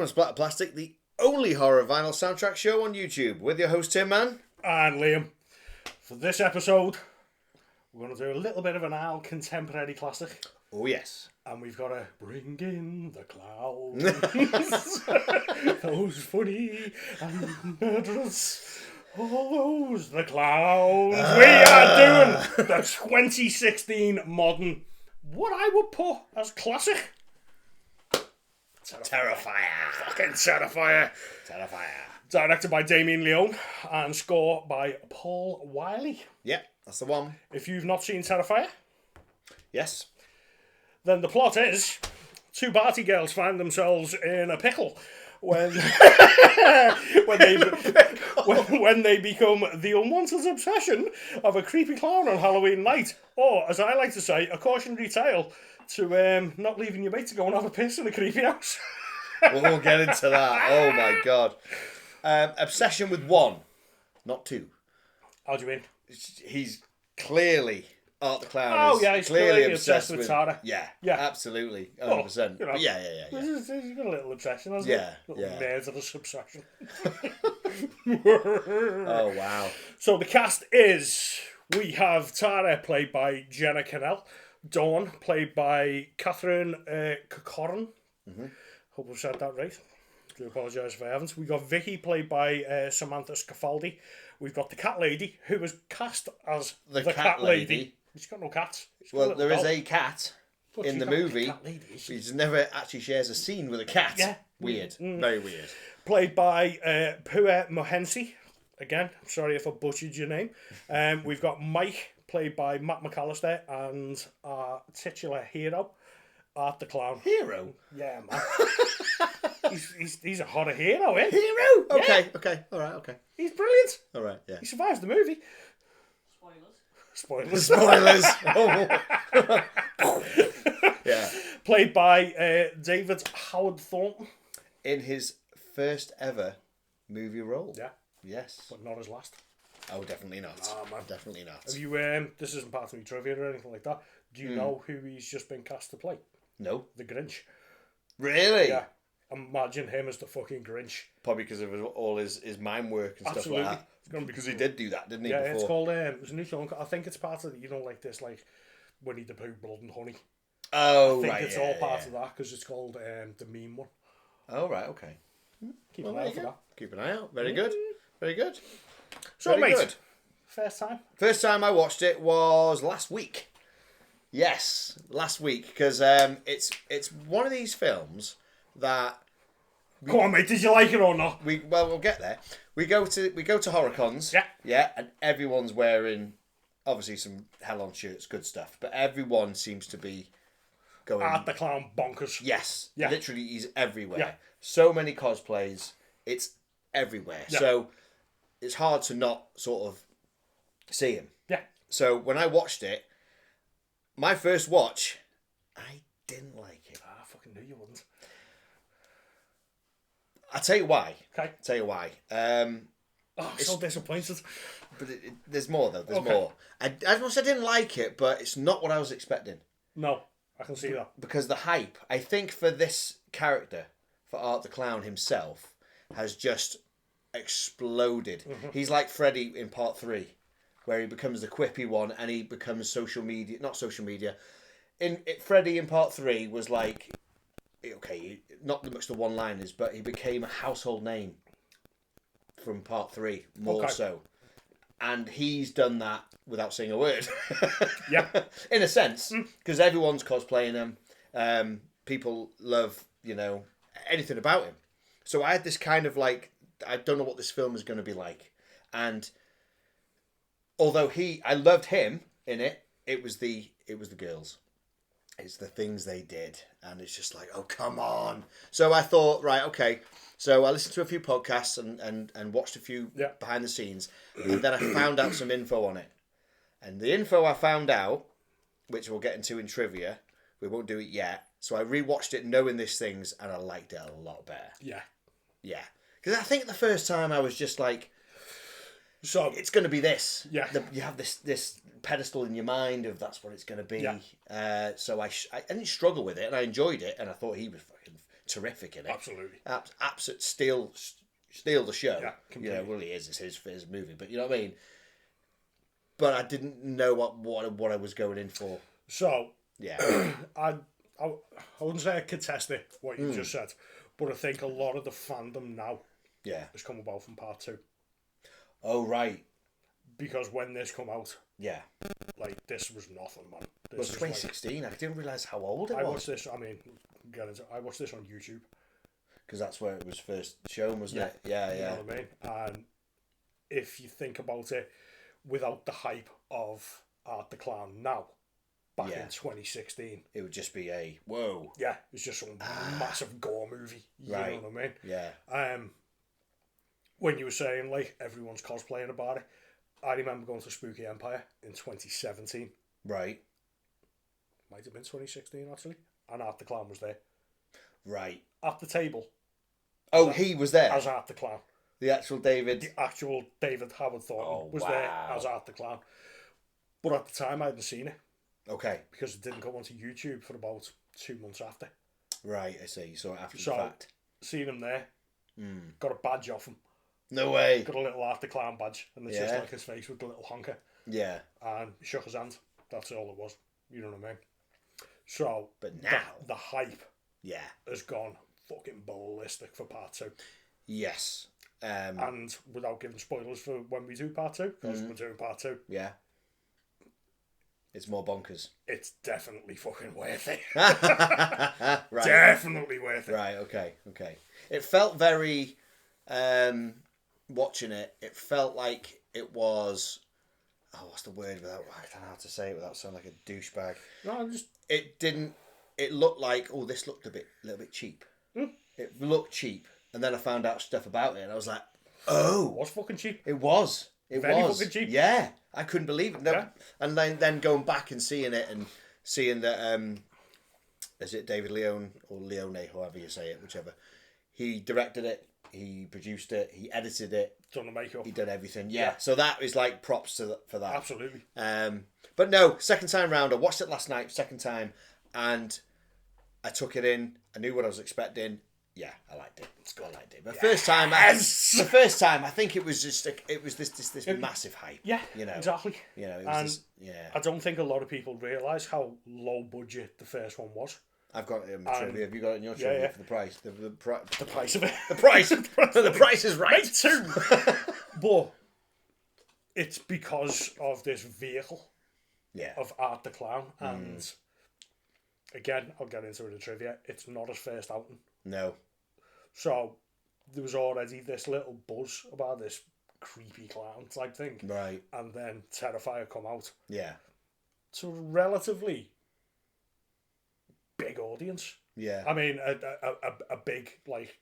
Welcome to Splatter Plastic, the only horror vinyl soundtrack show on YouTube, with your host Tinman. And Liam. For this episode, we're going to do a little bit of an Al contemporary classic. Oh yes. And we've got to bring in the clowns. Those funny and murderous. All those, the clowns. We are doing the 2016 modern, what I would put as classic. Terrifier. Fucking Terrifier. Terrifier. Directed by Damien Leone and score by Paul Wiley. Yep, that's the one. If you've not seen Terrifier, yes, then the plot is two party girls find themselves in a pickle when when they become the unwanted obsession of a creepy clown on Halloween night, or as I like to say, a cautionary tale to not leaving your mate to go and have a piss in a creepy house. we'll get into that. Oh my god. Obsession with one, not two. How do you mean? He's clearly Art the Clown. Oh yeah, he's clearly obsessed with Tara. Yeah, yeah, absolutely, 100%. You know, yeah. He's got a little obsession, hasn't he? Little murderous obsession. Oh wow. So the cast is, we have Tara played by Jenna Cannell, Dawn played by Catherine Corcoran. Hope I've said that right. Do apologise if I haven't. We've got Vicky played by Samantha Scafaldi. We've got the cat lady, who was cast as the cat lady. She's got no cats. Well, there is a cat but in the movie. She never actually shares a scene with a cat. Yeah. Weird. Very weird. Played by Pua Mohensi. Again, sorry if I butchered your name. We've got Mike, played by Matt McAllister, and our titular hero, Art the Clown. Hero? Yeah, man. he's a horror hero, eh? Hero? Yeah. Okay. All right, okay. He's brilliant. All right, yeah. He survives the movie. Spoilers. Oh. Yeah. Played by David Howard Thornton. In his first ever movie role. Yeah. Yes. But not his last. Oh, definitely not. Oh, man. Definitely not. Have you, this isn't part of me trivia or anything like that. Do you know who he's just been cast to play? No. The Grinch. Really? Yeah. Imagine him as the fucking Grinch. Probably because of all his mime work and Absolutely. stuff like that. Because he did do that, didn't he? Yeah, before? it's called, it was a new film. I think it's part of, like this, like, Winnie the Pooh, Blood and Honey. Oh, I think right. it's all part of that, because it's called the Meme One. Oh, right, okay. Keep an eye out for that. Keep an eye out. Very good. Very good. So, Very mate, good. first time? First time I watched it was last week. Yes, last week, because it's one of these films that. Come on, mate. Did you like it or not? We'll get there. We go to horror cons. Yeah, and everyone's wearing obviously some hell-on shirts, good stuff. But everyone seems to be going. Art the Clown bonkers. Yes, Yeah. literally, he's everywhere. Yeah. So many cosplays. It's everywhere. Yeah. So it's hard to not sort of see him. Yeah. So when I watched it, my first watch, I didn't like it. I fucking knew you wouldn't. I'll tell you why. Okay. Tell you why. I'm so disappointed. But there's more though. There's Okay. more. I didn't like it, but it's not what I was expecting. No, I can see that. Because the hype, I think, for this character, for Art the Clown himself, has just exploded. He's like Freddy in part 3, where he becomes the quippy one and he becomes not social media. Freddy in part 3 was like, okay, not much the one-liners, but he became a household name from part 3, more so. And he's done that without saying a word. Yeah. In a sense, because everyone's cosplaying him. People love, anything about him. So I had this kind of like, I don't know what this film is going to be like. And although I loved him in it, it was the girls. It's the things they did. And it's just like, oh, come on. So I thought, right, okay. So I listened to a few podcasts and watched a few behind the scenes. And then I found out some info on it. And the info I found out, which we'll get into in trivia, we won't do it yet. So I rewatched it knowing these things and I liked it a lot better. Yeah. Yeah. Because I think the first time I was just like, so it's going to be this. Yeah. You have this pedestal in your mind of that's what it's going to be. Yeah. So I didn't struggle with it and I enjoyed it and I thought he was fucking terrific in it. Absolutely. Absolute steal the show. Yeah, completely. You know, well, he is. It's his movie, but you know what I mean. But I didn't know what I was going in for. So yeah, I wouldn't say I contest it what you just said, but I think a lot of the fandom now has come about from part 2. Oh right. Because when this come out, like this was nothing, man. It was 2016. I didn't realise how old it was. I watched this. I mean, I watched this on YouTube because that's where it was first shown, wasn't it? Yeah. You know what I mean? And if you think about it, without the hype of Art the Clown now, back in 2016, it would just be a whoa. Yeah, it was just some massive gore movie. You know what I mean? Yeah. When you were saying like everyone's cosplaying about it, I remember going to Spooky Empire in 2017. Right. Might have been 2016 actually, and Art the Clown was there. Right. At the table. Oh, he was there as Art the Clown. The actual David Howard Thornton was there as Art the Clown. But at the time, I hadn't seen it. Okay. Because it didn't come onto YouTube for about 2 months after. Right, I see. You saw it after the fact. Seen him there. Got a badge off him. No way. Got a little Art the Clown badge. And it's just like his face with the little honker. Yeah. And he shook his hand. That's all it was. You know what I mean? So, but now the hype has gone fucking ballistic for part 2. Yes. And without giving spoilers for when we do part 2, because we're doing part 2. Yeah. It's more bonkers. It's definitely fucking worth it. Right. Definitely worth it. Right, okay. It felt very, watching it, it felt like it was, what's the word without, I don't know how to say it without sounding like a douchebag. No, It looked like, this looked a little bit cheap. It looked cheap. And then I found out stuff about it and I was like, oh. It was fucking cheap. It was. Very fucking cheap. Yeah. I couldn't believe it. No. And then going back and seeing it and seeing that, is it David Leone or Leone, however you say it, whichever. He directed it, he produced it, he edited it. Done the makeup. He did everything. Yeah. So that is like props for that. Absolutely. But no, second time round, I watched it last night, second time, and I took it in. I knew what I was expecting. Yeah, I liked it. I liked it. But first time, I think it was just this massive hype. Yeah, you know exactly. You know, it was I don't think a lot of people realise how low budget the first one was. I've got it in my trivia. Have you got it in your trivia for the price? The price of it. The price. The price is right. Me too. But it's because of this vehicle. Yeah. Of Art the Clown, and again, I'll get into it in trivia. It's not his first outing. No. So there was already this little buzz about this creepy clown type thing. Right. And then Terrifier come out. Yeah. To a relatively big audience. Yeah. I mean, a big like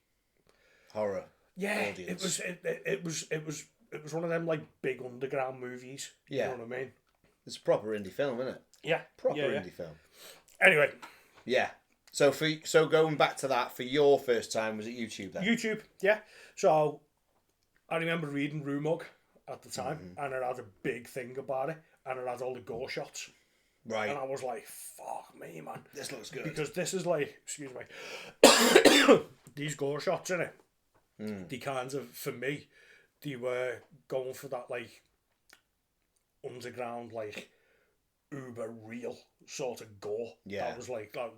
horror. Yeah. Audience. It was one of them like big underground movies. You know what I mean? It's a proper indie film, isn't it? Yeah. Proper indie film. Anyway. Yeah. So going back to that, for your first time, was it YouTube then? YouTube, yeah. So I remember reading Rumog at the time, and it had a big thing about it, and it had all the gore shots. Right. And I was like, fuck me, man. This looks good. Because this is like, excuse me, these gore shots in it, the kinds of, for me, they were going for that like underground, like uber real sort of gore. Yeah. That was like that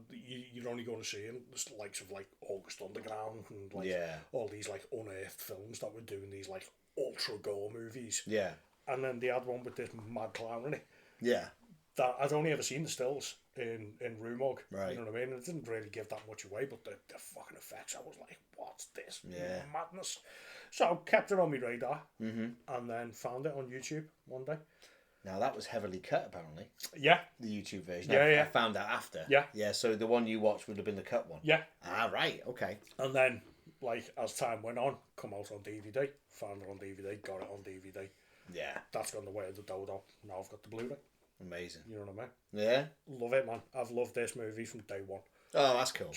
you're only going to see in the likes of like August Underground and like all these like unearthed films that were doing these like ultra gore movies. Yeah. And then they had one with this mad clown in it. Yeah. That I'd only ever seen the stills in Rumog. Right. You know what I mean? It didn't really give that much away, but the fucking effects, I was like, what's this? Yeah. Madness. So I kept it on my radar and then found it on YouTube one day. Now that was heavily cut, apparently. Yeah. The YouTube version. Yeah, I found out after. Yeah. Yeah, so the one you watched would have been the cut one. Yeah. Ah, right, okay. And then, like, as time went on, come out on DVD, found it on DVD, got it on DVD. Yeah. That's gone the way of the dodo. Now I've got the Blu-ray. Amazing. You know what I mean? Yeah? Love it, man. I've loved this movie from day one. Oh, that's cool.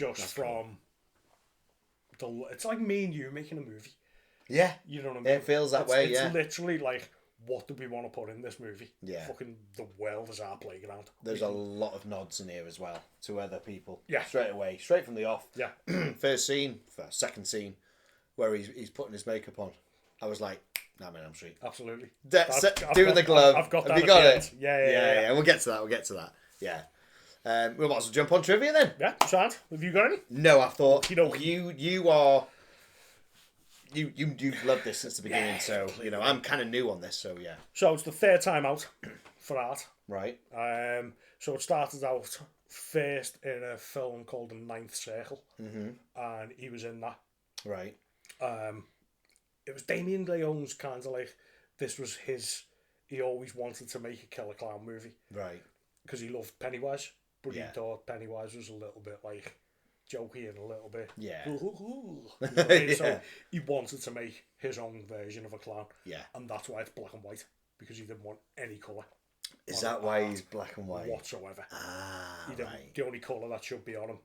It's like me and you making a movie. Yeah. You know what I mean? It feels that way, yeah. It's literally like what do we want to put in this movie? Yeah. Fucking the world is our playground. There's a lot of nods in here as well to other people. Yeah. Straight away, straight from the off. Yeah. Second scene, where he's putting his makeup on. I was like, nah, man, I'm straight. Absolutely. Doing the glove. I've got that. Have you got it? Yeah. We'll get to that. Yeah. We might as well jump on trivia then. Yeah, Sad. Have you got any? No, I thought Okey-dokey. you are. You've loved this since the beginning, so I'm kind of new on this, so yeah. So it's the third time out for Art. Right. So it started out first in a film called The Ninth Circle, and he was in that. Right. It was Damien Leone's kind of like, this was his. He always wanted to make a killer clown movie. Right. Because he loved Pennywise, but Yeah. he thought Pennywise was a little bit like jokey and a little bit. Yeah. You know what I mean? Yeah. So he wanted to make his own version of a clown. Yeah. And that's why it's black and white, because he didn't want any colour. Is that why he's black and white? Whatsoever. Ah, right. The only colour that should be on him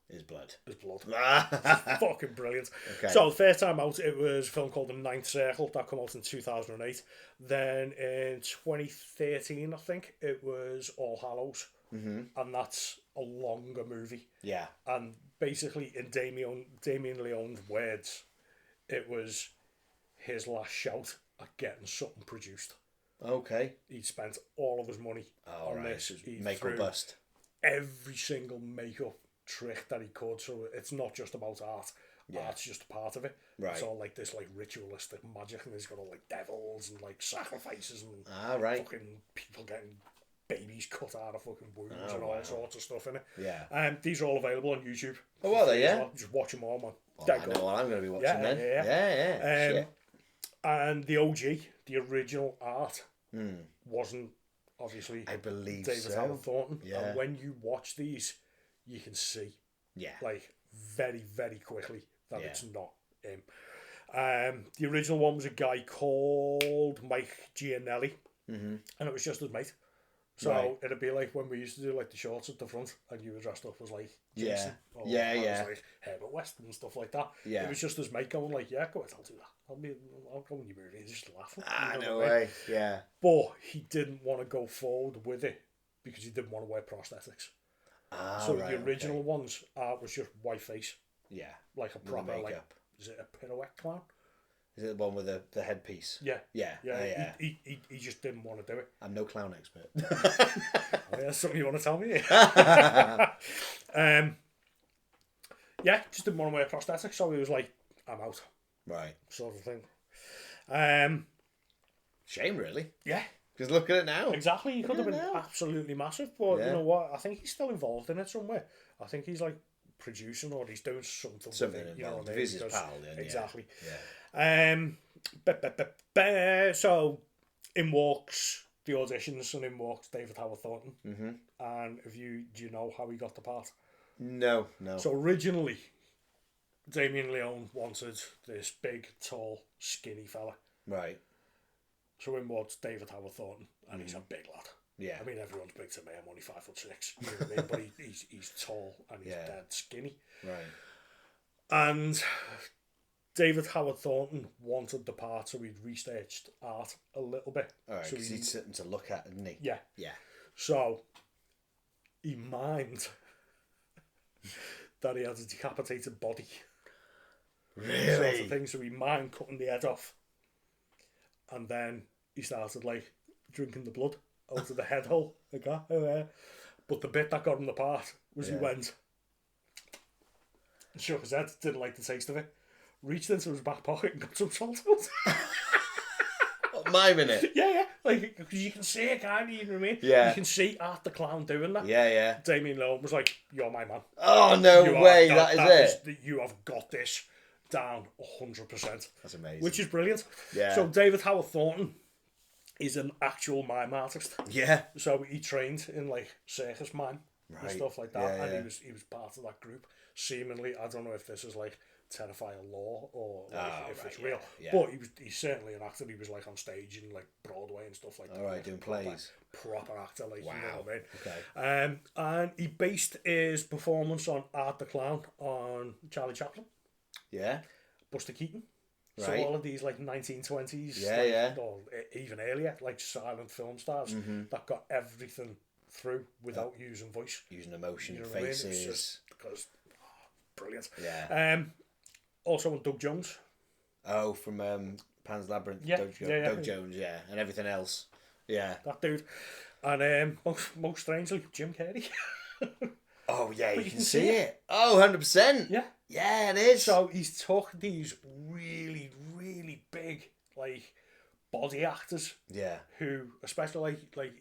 Is blood. is blood. Ah. Fucking brilliant. Okay. So the first time out, it was a film called The Ninth Circle that came out in 2008. Then in 2013, I think, it was All Hallows. And that's a longer movie. Yeah. And basically, in Damien Leone's words, it was his last shout at getting something produced. Okay. He'd spent all of his money on right. this. He Make or threw bust. every single makeup trick that he could. So it's not just about art. Yeah. Art's just a part of it. Right. It's all like this like ritualistic magic, and there's got all like devils and like sacrifices and Right. fucking people getting babies cut out of fucking wounds and wow. all sorts of stuff in it. Yeah. These are all available on YouTube. Oh, are they? Yeah. Just watch them all, man. Well, Dead I good. know what I'm going to be watching Yeah, then. yeah. Yeah. Shit. And the OG, the original art, wasn't obviously I believe David so. Howard Thornton. Yeah. And when you watch these, you can see, Yeah. like, very, very quickly that Yeah. it's not him. The original one was a guy called Mike Gianelli, and it was just his mate. So Right. it'd be like when we used to do like the shorts at the front, and you were dressed up as like Yeah. Jason, or Yeah, I was yeah. like Herbert West and stuff like that. Yeah. It was just his mate going like, "Yeah, go ahead, I'll do that. I'll go in your movie and just laugh." You know No what I mean? way. Yeah. But he didn't want to go forward with it because he didn't want to wear prosthetics. So Right, the original okay. ones was just white face, Yeah. like a With the proper like, makeup. is it a pirouette clown? Is it the one with the headpiece? Yeah. Yeah. Yeah. He just didn't want to do it. I'm no clown expert. Oh, yeah, something you want to tell me? Yeah, just didn't want to wear prosthetics, so he was like, "I'm out," Right. sort of thing. Shame, really. Yeah, Because look at it now. exactly. He could have been Yeah. absolutely massive, but Yeah. you know what? I think he's still involved in it somewhere. I think he's like producing or he's doing something. Something with it, you know involved. what I If mean? he's his Because- pal, then exactly. Yeah. So in walks the auditions, and in walks David Howard Thornton. And do you know how he got the part? No. So originally, Damien Leone wanted this big, tall, skinny fella. Right. So in walks David Howard Thornton, and he's a big lad. Yeah. I mean, everyone's big to me. I'm only 5'6". You know what I mean? But he's tall and he's Yeah. dead skinny. Right. And David Howard Thornton wanted the part, so he'd researched art a little bit. All right. So Because he's sitting to look at, isn't he? yeah. Yeah. So he mimed that he had a decapitated body. Sort Really? of thing. So he mimed cutting the head off. And then he started like drinking the blood out of the head hole. Like that. But the bit that got him the part was he went, shook his head, didn't like the taste of it, reached into his back pocket and got some salt out. Miming it. yeah. Like, because you can see it, kind of, you know what I mean? Yeah. You can see Art the Clown doing that. Yeah. Damien Leone was like, "You're my man. Oh, no You are- way. That is it. You have got this down 100%. That's amazing. Which is brilliant. Yeah. So David Howard Thornton is an actual mime artist. Yeah. So he trained in like circus mime and Right. stuff like that, Yeah, and yeah. he was part of that group. Seemingly, I don't know if this is like Terrifier lore or like, if right, it's real, yeah. but he's certainly an actor. He was like on stage in like Broadway and stuff like that. All right, like, doing proper- plays. Proper actor, like, you know Wow. what I mean? Okay. And he based his performance on Art the Clown on Charlie Chaplin, Yeah. Buster Keaton, So Right. all of these like 1920s, Yeah, like, yeah. or even earlier, like silent film stars that got everything through without using voice. Using emotion, You know what I mean? faces. It's just because brilliant. Yeah. Also on Doug Jones. Oh, from Pan's Labyrinth, Yeah, Doug Jones, yeah, and everything else. Yeah. That dude. And most strangely, Jim Carrey. Oh, yeah, you you can can see see it. Oh, 100%. Yeah. Yeah, it is. So he's took these really, really big, like, body actors yeah. who, especially like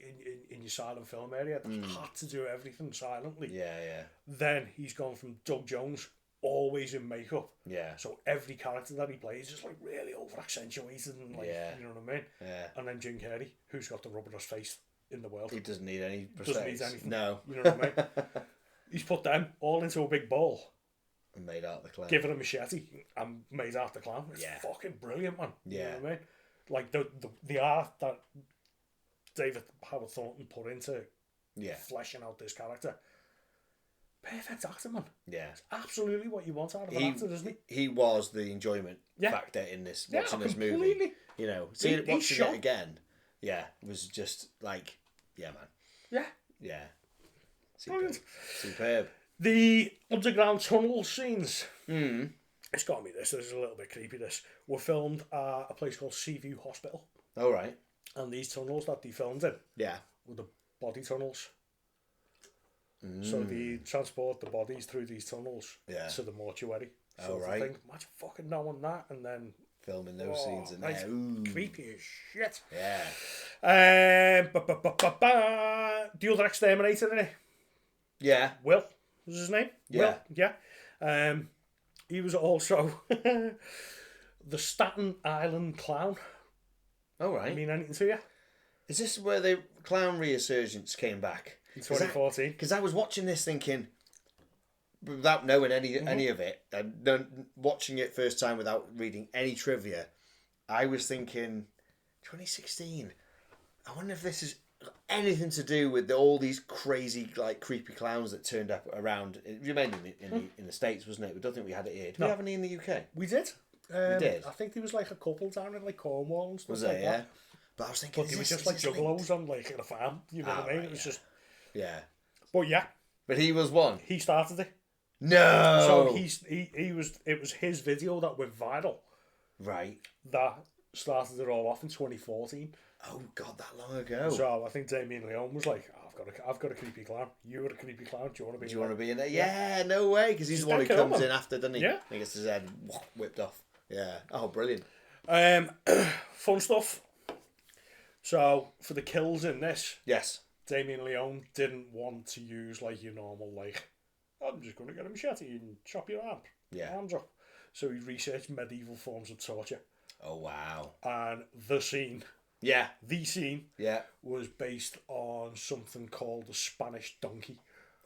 in your silent film area, that had to do everything silently. Yeah, yeah. Then he's gone from Doug Jones, always in makeup. Yeah. So every character that he plays is like really over accentuated and like, you know what I mean? Yeah. And then Jim Carrey, who's got the rubberest face in the world. He doesn't need any prosthetics. Doesn't need anything. No. You know what I mean? He's put them all into a big bowl, And made out the clown. given a machete, and made out the clown. It's fucking brilliant, man. You know what I mean? Like the art that David Howard Thornton put into fleshing out this character. Perfect actor, man. Yeah. It's absolutely what you want out of an actor, isn't he? He was the enjoyment factor in this, watching this movie. Completely. You know, watching shot. it again, was just like, yeah, man. Yeah. Yeah. Brilliant. Superb. The underground tunnel scenes. It's got to be this. This is a little bit creepy. This were filmed at a place called Seaview Hospital, All right. and these tunnels that they filmed in Yeah. were the body tunnels. So they transport the bodies through these tunnels to the mortuary. So right. imagine fucking knowing that, and then Filming those scenes in there. Ooh. creepy as shit. Yeah. The other exterminator in it, Yeah. Will was his name. Yeah. Will, yeah. He was also the Staten Island clown. All right. Mean anything to you? Is this where the clown resurgence came back? In 2014. Because I was watching this thinking, without knowing any of it, and watching it first time without reading any trivia, I was thinking, 2016. I wonder if this is anything to do with all these crazy, like, creepy clowns that turned up around. You mentioned in the States, wasn't it? We don't think we had it here. Did we have any in the UK? We did. We did. I think there was like a couple down in like Cornwall and stuff Was like it? that. Yeah. But I was thinking, But they were just like juggalos on like in a farm. You know what I mean? right, It was just. Yeah. But yeah, But he was one. he started it. No. So he was. It was his video that went viral Right. that started it all off in 2014. Oh God, that long ago. So I think Damien Leone was like, I've got a creepy clown. You were a creepy clown. Do you want to be? Do you want to be in there? Yeah, no way, because he's the one who dead comes cool, in after, doesn't he? Yeah. He gets his head whipped off. Yeah. Oh, brilliant. Fun stuff. So for the kills in this, Yes. Damien Leone didn't want to use like your normal like, I'm just going to get a machete and chop your arms off. So he researched medieval forms of torture. Oh wow. And the scene Yeah. Yeah. was based on something called the Spanish donkey.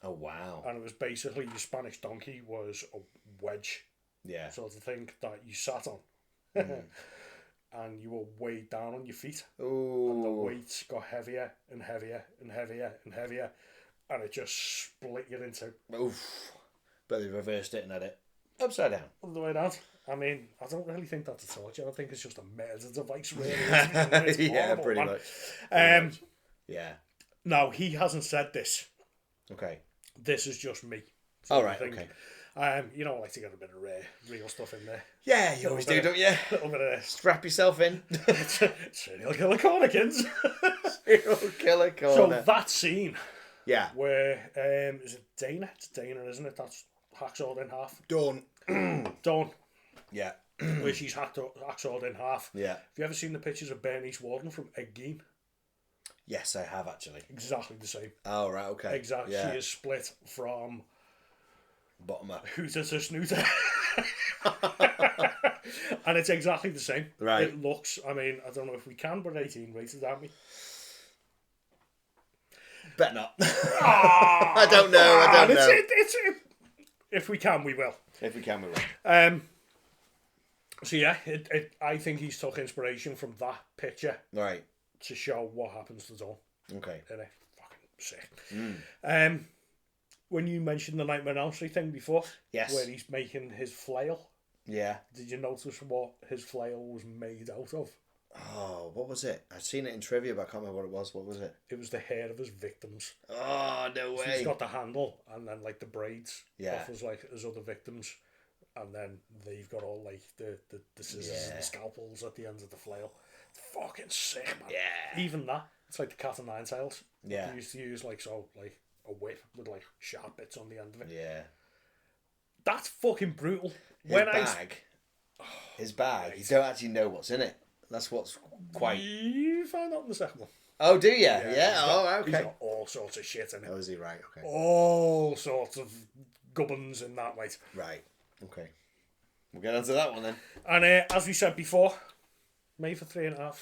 Oh wow. And it was basically your Spanish donkey was a wedge Yeah. sort of thing that you sat on. And you were weighed down on your feet. And the Ooh. weights got heavier and heavier and heavier and heavier. And it just split you into Oof. But they reversed it and had it upside down. the way down. I mean, I don't really think that's a torture. I think it's just a murder device, really. It's Yeah, horrible, pretty man. much. Yeah. No, he hasn't said this. Okay. This is just me. All right. Okay. You know, I like to get a bit of real stuff in there. Yeah, you always do, don't you? A little bit of Strap yourself in. serial killer corner, kids. Serial killer So corner. that scene Yeah. where is it Dana? It's Dana, isn't it? That's hacksawed in half. Done. Dawn, Yeah. where she's hacksawed in half. Yeah. Have you ever seen the pictures of Bernice Warden from Egg? Yes, I have actually. Exactly the same. Oh right. Okay. Exactly. Yeah. She is split from Bottom up. Hooter to Snooter. And it's exactly the same. Right. It looks, I mean, I don't know if we can, but 18 rated, aren't we? Bet not. I don't know. If we can, we will. If we can, we will. So yeah, I think he's took inspiration from that picture Right. to show what happens to Dawn. Okay. Isn't it? Fucking sick. When you mentioned the Nightmare on Elm Street thing before, Yes. where he's making his flail, Yeah. Did you notice what his flail was made out of? Oh, what was it? I'd seen it in trivia, but I can't remember what it was. What was it? It was the hair of his victims. Oh, no So way. he's got the handle and then like the braids Yeah. off his other victims, and then they've got all like the scissors and the scalpels at the ends of the flail. It's fucking sick, man. Yeah. Even that, it's like the cat o' nine tails. Yeah. They used to use like a whip with like sharp bits on the end of it. Yeah. That's fucking brutal. His bag, you don't actually know what's in it. That's what's quite... You find out in the second one. Oh, do you? Yeah. He's Okay. got all sorts of shit in it. Oh, is he? Right, okay. All sorts of gubbins in that, mate. Right, okay. We'll get on to that one then. And as we said before, made for 3.5,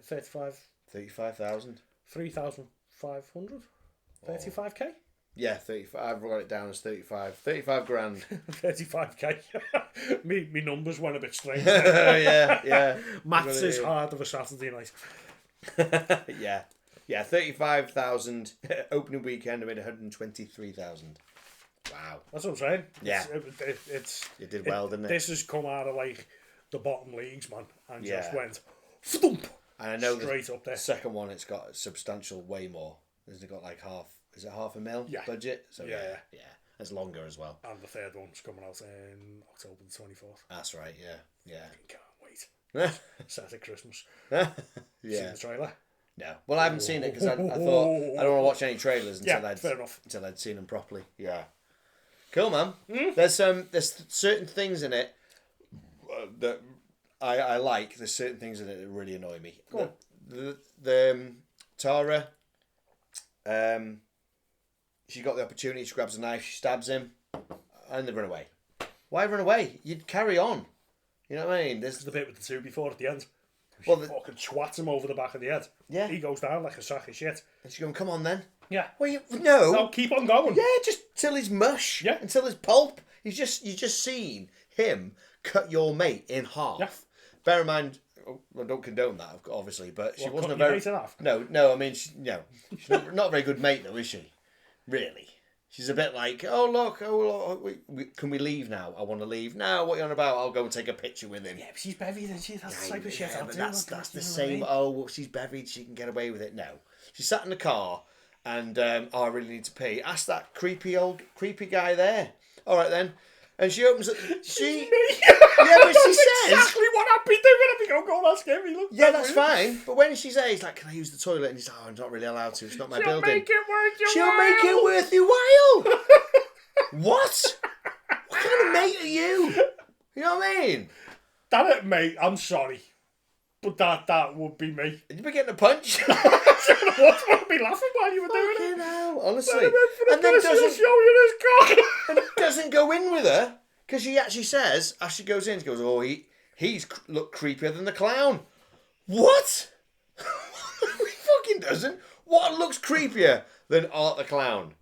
35... 35,000? 3,500? 35k? Yeah, 35. I've got it down as 35. 35 grand. 35k. me numbers went a bit strange. yeah. Maths is hard of a Saturday night. Yeah. Yeah, 35,000. Opening weekend, I made 123,000. Wow. That's what I'm saying. Yeah. It did well, didn't it? This has come out of like the bottom leagues, man, and just Yeah. went thump. And I know straight up there. The second one, it's got substantial way more. It's got like $500,000 budget? So yeah. It's longer as well. And the third one's coming out in October the 24th. That's right, yeah. Can't wait. Set at Christmas. Seen the trailer? No. Well, I haven't seen it because I thought I don't want to watch any trailers until I'd seen them properly. Yeah. Cool, man. There's certain things in it that I like. There's certain things in it that really annoy me. Go The Tara, she got the opportunity. She grabs a knife. She stabs him, and they run away. Why run away? You'd carry on. You know what I mean? This is the bit with the 2 before at the end. Well, fucking swats him over the back of the head. Yeah. He goes down like a sack of shit. And she's going, come on then. Yeah. Well, no. No, keep on going. Yeah, just till he's mush. Yeah. Until he's pulp. You just seen him cut your mate in half. Yeah. Bear in mind, I don't condone that, obviously, but she wasn't a very... Mate in half? No, I mean, she's not a very good mate, though, is she? Really? She's a bit like, oh, look, can we leave now? I want to leave. No, what are you on about? I'll go and take a picture with him. Yeah, but she's bevied and she has the type of shit. Yeah, but that's the same. Oh, well, she's bevied, she can get away with it. No. She sat in the car and, I really need to pee. Ask that creepy guy there. All right, then. And she opens it. Yeah, but she says exactly what I'd be doing. I'd be going, go on, ask him. Yeah, that's fine. But when she's there, he's like, can I use the toilet? And he's like, oh, I'm not really allowed to. It's not my building. She'll make it worth your while. What? What kind of mate are you? You know what I mean? That mate, I'm sorry. But that would be me. You'd be getting a punch. I'd be laughing while you were doing it. Hell, honestly. And then doesn't go in with her because she actually says as she goes in, she goes, "Oh, he's look creepier than the clown." What? He fucking doesn't. What looks creepier than Art the Clown?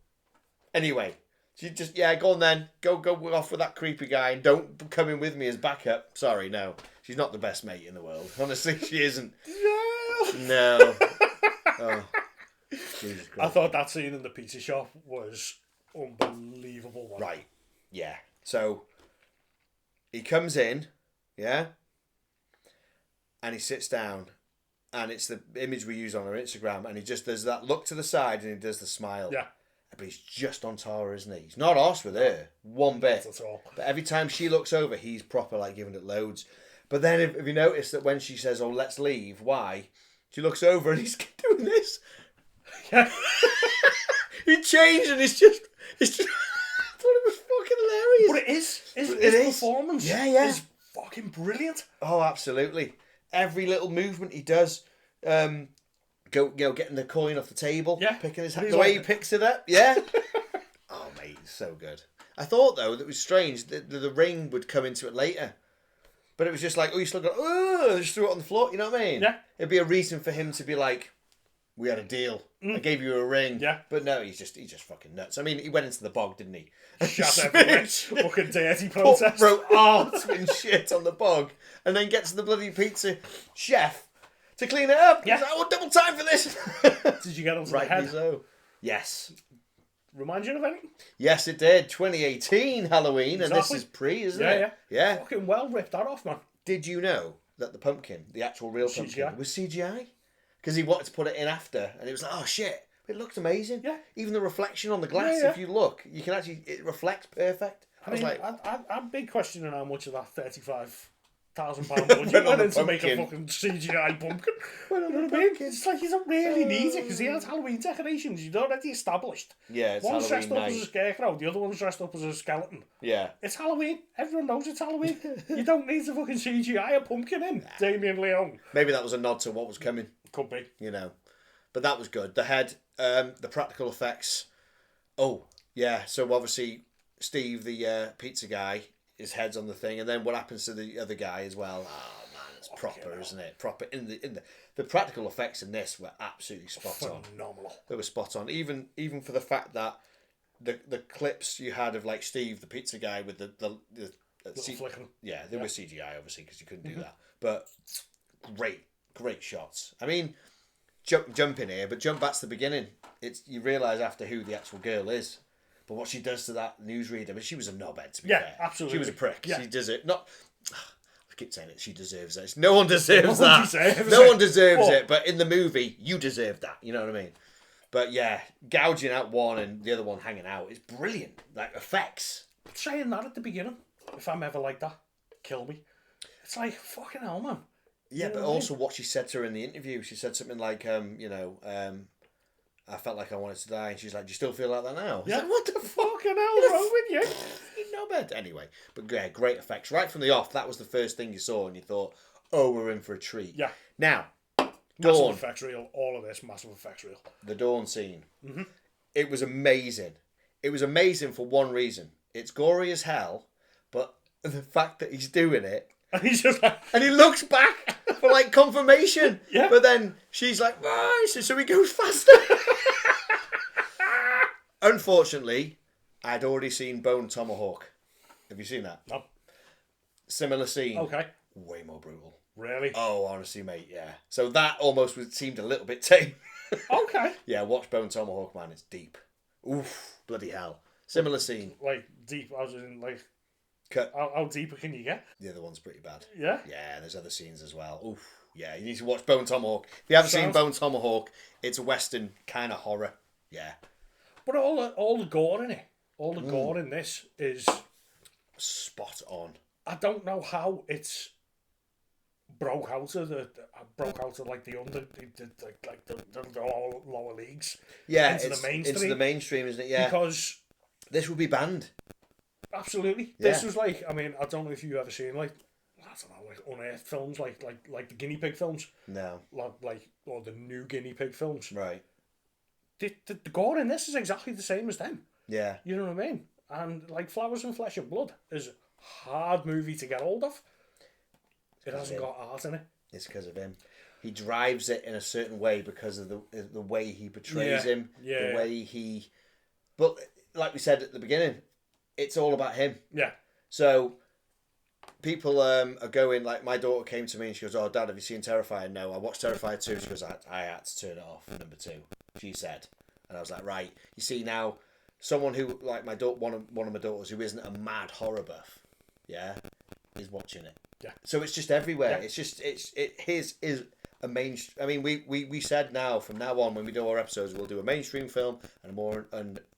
Anyway, she just go on then. Go off with that creepy guy and don't come in with me as backup. Sorry, no. She's not the best mate in the world. Honestly, she isn't. No. Oh, Jesus Christ. I thought that scene in the pizza shop was unbelievable. One. Right. Yeah. So he comes in, yeah, and he sits down, and it's the image we use on our Instagram, and he just does that look to the side, and he does the smile. Yeah. But he's just on Tara, isn't he? He's not arse with her one bit. Not at all. But every time she looks over, he's proper like giving it loads. But then if you notice that when she says, "Oh, let's leave," why? She looks over and he's doing this. Yeah. He changed and it's just I thought it was fucking hilarious. But it is. His performance is fucking brilliant. Oh, absolutely. Every little movement he does, getting the coin off the table, picking his hand, the way he picks it up, Oh, mate, it's so good. I thought, though, that it was strange that the ring would come into it later. But it was just like, you still got, just threw it on the floor, you know what I mean? Yeah. It'd be a reason for him to be like, we had a deal. I gave you a ring. Yeah. But no, he's just fucking nuts. I mean, he went into the bog, didn't he? Shut everywhere. Fucking dirty protest. Wrote arts and shit on the bog. And then gets the bloody pizza chef to clean it up. Yeah. He's like, double time for this. Did you get onto the head? So. Yes. remind you of anything? Yes, it did. 2018 Halloween, and this Exactly. is pre, isn't Yeah, it? yeah. Yeah. Fucking well ripped that off, man. Did you know that the pumpkin, the actual real pumpkin, CGI. was CGI? Because he wanted to put it in after, and it was like, oh shit, it looked amazing. Yeah. Even the reflection on the glass, Yeah, yeah. if you look, you can actually, it reflects perfect. I was mean, like, I'm big questioning how much of that £35,000 budget went in to make a fucking CGI pumpkin. You know what I mean? It's like you don't really need it because he has Halloween decorations. You'd already established. yeah, it's One's Halloween dressed up as a night. scarecrow, the other one's dressed up as a skeleton. Yeah. It's Halloween. Everyone knows it's Halloween. You don't need to fucking CGI a pumpkin in. Damien Leone. Maybe that was a nod to what was coming, Could be. you know. But that was good. The head, the practical effects. Oh, yeah. So obviously, Steve, the pizza guy, his head's on the thing, and then what happens to the other guy as well? Oh man, it's proper, isn't it? Proper in the practical effects in this were absolutely spot on. Phenomenal. They were spot on. Even for the fact that the clips you had of like Steve, the pizza guy, with the Flicking. yeah, they were CGI obviously because you couldn't do that. But great shots. I mean, jump in here, but jump back to the beginning. It's you realise after who the actual girl is. But what she does to that newsreader, I mean, she was a knobhead, to be fair. Absolutely. She was a prick. Yeah. She does it. Not. I keep saying it. She deserves it. No one deserves No one that. deserves No it. one deserves But- it. But in the movie, you deserve that. You know what I mean? But yeah, gouging out one and the other one hanging out is brilliant. Like effects. Saying that at the beginning, if I'm ever like that, kill me. It's like, fucking hell, man. Yeah, You know but what I mean? also what she said to her in the interview. She said something like, I felt like I wanted to die. And she's like, do you still feel like that now? Yeah. Like, what the fuck? Fucking hell's wrong with you? You know bed. Anyway, but yeah, great effects. Right from the off, that was the first thing you saw and you thought, oh, we're in for a treat. Yeah. Now, Massive Dawn, effects reel. All of this, massive effects reel. the Dawn scene. Mm-hmm. It was amazing. It was amazing for one reason. It's gory as hell, but the fact that he's doing it And he's just like, and he looks back for like confirmation. Yeah. But then she's like, right, so he goes faster. Unfortunately, I'd already seen Bone Tomahawk. Have you seen that? no. Similar scene. Okay. Way more brutal. Really? Oh, honestly, mate, yeah. So that almost seemed a little bit tame. Okay. Yeah, watch Bone Tomahawk, man. It's deep. Oof, bloody hell. Similar scene. Like, deep, as in, like, Cut. how deeper can you get? The other one's pretty bad. Yeah? Yeah, there's other scenes as well. Oof. Yeah, you need to watch Bone Tomahawk. If you haven't seen Sounds- Bone Tomahawk, it's a Western kind of horror. Yeah. But all the gore in it, all the gore in this is, Spot on. I don't know how it's broke out of like the under, the lower leagues. Yeah, Into the it's mainstream. into the mainstream, isn't it? Yeah. Because This would be banned. absolutely, this Yeah. was like, I mean, I don't know if you've ever seen like, I don't know, like unearthed films, like the guinea pig films, No. like or the new guinea pig films. Right. The gore in this is exactly the same as them. Yeah. You know what I mean? And like Flowers and Flesh and Blood is a hard movie to get hold of. It hasn't got art in it. It's because of him. He drives it in a certain way because of the way he portrays him. Yeah. The way he... But like we said at the beginning, it's all about him. Yeah. So people are going, like my daughter came to me and she goes, oh Dad, have you seen Terrifier? No, I watched Terrifier 2. She goes, I had to turn it off at number 2, she said. And I was like, right, you see now, someone who, like my daughter, one of my daughters who isn't a mad horror buff, yeah, is watching it. Yeah. So it's just everywhere. Yeah. It's just, his is a I mean, we said now, from now on, when we do our episodes, we'll do a mainstream film and a more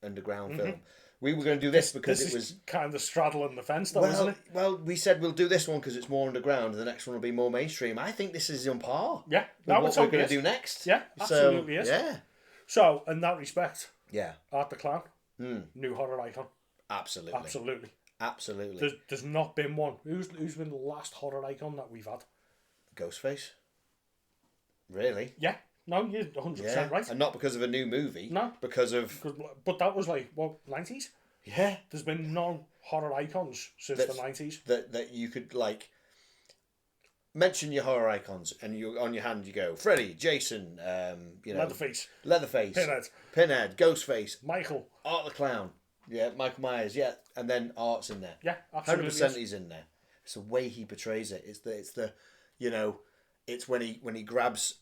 underground film. We were going to do this because This it is was... kind of straddling the fence, though, isn't it? Well, we said we'll do this one because it's more underground, and the next one will be more mainstream. I think this is on par. Yeah. With No, what it's we're okay. going to do next. Yeah, absolutely is. Yeah. So, in that respect, Yeah. Art the Clown, new horror icon. Absolutely. Absolutely. Absolutely. There's not been one. Who's been the last horror icon that we've had? Ghostface. Really? Yeah. No, you're 100% Yeah. right. And not because of a new movie. No. Because of... But that was like, what, 90s? Yeah. There's been no horror icons since That's- the 90s. That you could, like... Mention your horror icons, and you on your hand you go Freddy, Jason, Leatherface, Leatherface, Pinhead, Ghostface, Michael. Art the Clown, yeah, Michael Myers, yeah, and then Art's in there. Yeah, absolutely. 100% he's in there. It's the way he portrays it. It's the it's when he grabs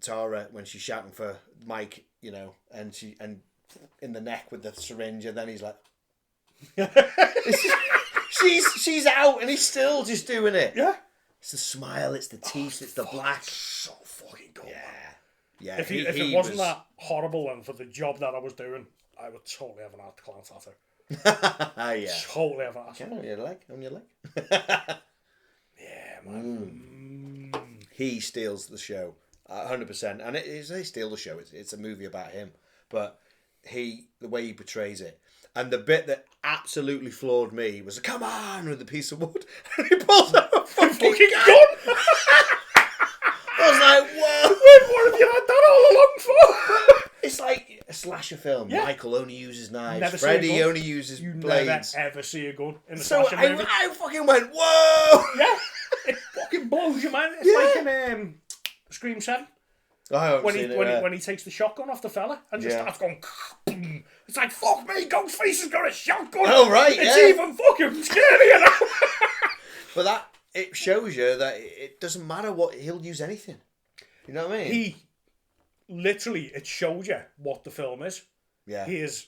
Tara when she's shouting for Mike, and in the neck with the syringe, and then he's like, she's out, and he's still just doing it. Yeah. It's the smile, it's the teeth, it's the black. So fucking good. Yeah, Man. yeah. If it wasn't that horrible, and for the job that I was doing, I would totally have an art clown tattoo. Yeah. Totally have an art. Yeah, on your leg. Yeah, man. He steals the show, 100%, and they steal the show. It's a movie about him, but the way he portrays it, and the bit that absolutely floored me was, "Come on," with the piece of wood, and he pulls out a fucking gun. I was like, "Whoa! What have you had that all along for?" It's like a slasher film. Yeah. Michael only uses knives. Never Freddy only uses blades. Never ever see a gun in a So slasher movie. I fucking went, "Whoa!" Yeah, it fucking blows your mind. It's like in Scream 7. I haven't When seen he it. when he takes the shotgun off the fella and just Yeah. starts going, boom. It's like, fuck me, Ghostface has got a shotgun. Oh, right, It's yeah. even fucking scarier now. But it shows you that it doesn't matter what, he'll use anything. You know what I mean? It shows you what the film is. Yeah. He is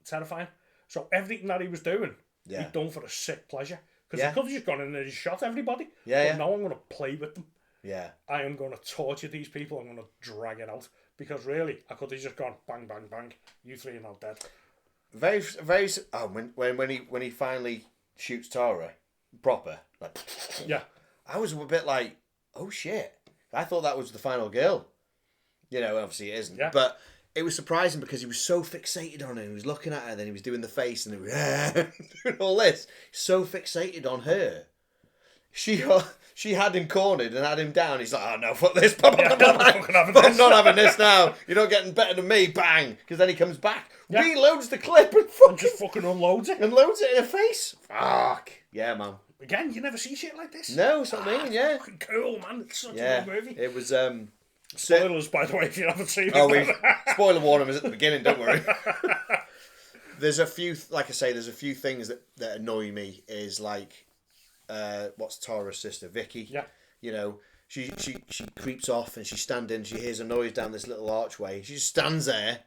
terrifying. So everything that he was doing, Yeah. he'd done for a sick pleasure. Because Yeah. he could have just gone in there and shot everybody. Yeah, But yeah. now I'm going to play with them. Yeah. I am going to torture these people. I'm going to drag it out. Because really, I could have just gone bang, bang, bang. You three are now dead. Very, very. Oh, when he finally shoots Tara, proper, like, Yeah. I was a bit like, oh shit! I thought that was the final girl. You know, obviously it isn't. Yeah. But it was surprising because he was so fixated on her. He was looking at her, then he was doing the face, and he was doing all this. So fixated on her. She had him cornered and had him down. He's like, "Oh no, fuck this! I'm not having this now. You're not getting better than me." Bang! Because then he comes back, reloads the clip, and just fucking unloads it. and loads it in her face. Fuck yeah, man. Again, you never see shit like this. No, it's what I mean. Yeah, Fucking cool, man. It's such yeah. a good movie. It was. Spoilers, by the way, if you haven't seen it. Oh, we spoiler warning was at the beginning. Don't worry. There's a few, like I say, there's a few things that annoy me. Is like, what's Tara's sister, Vicky? Yeah. You know, she creeps off and she's standing. She hears a noise down this little archway. She just stands there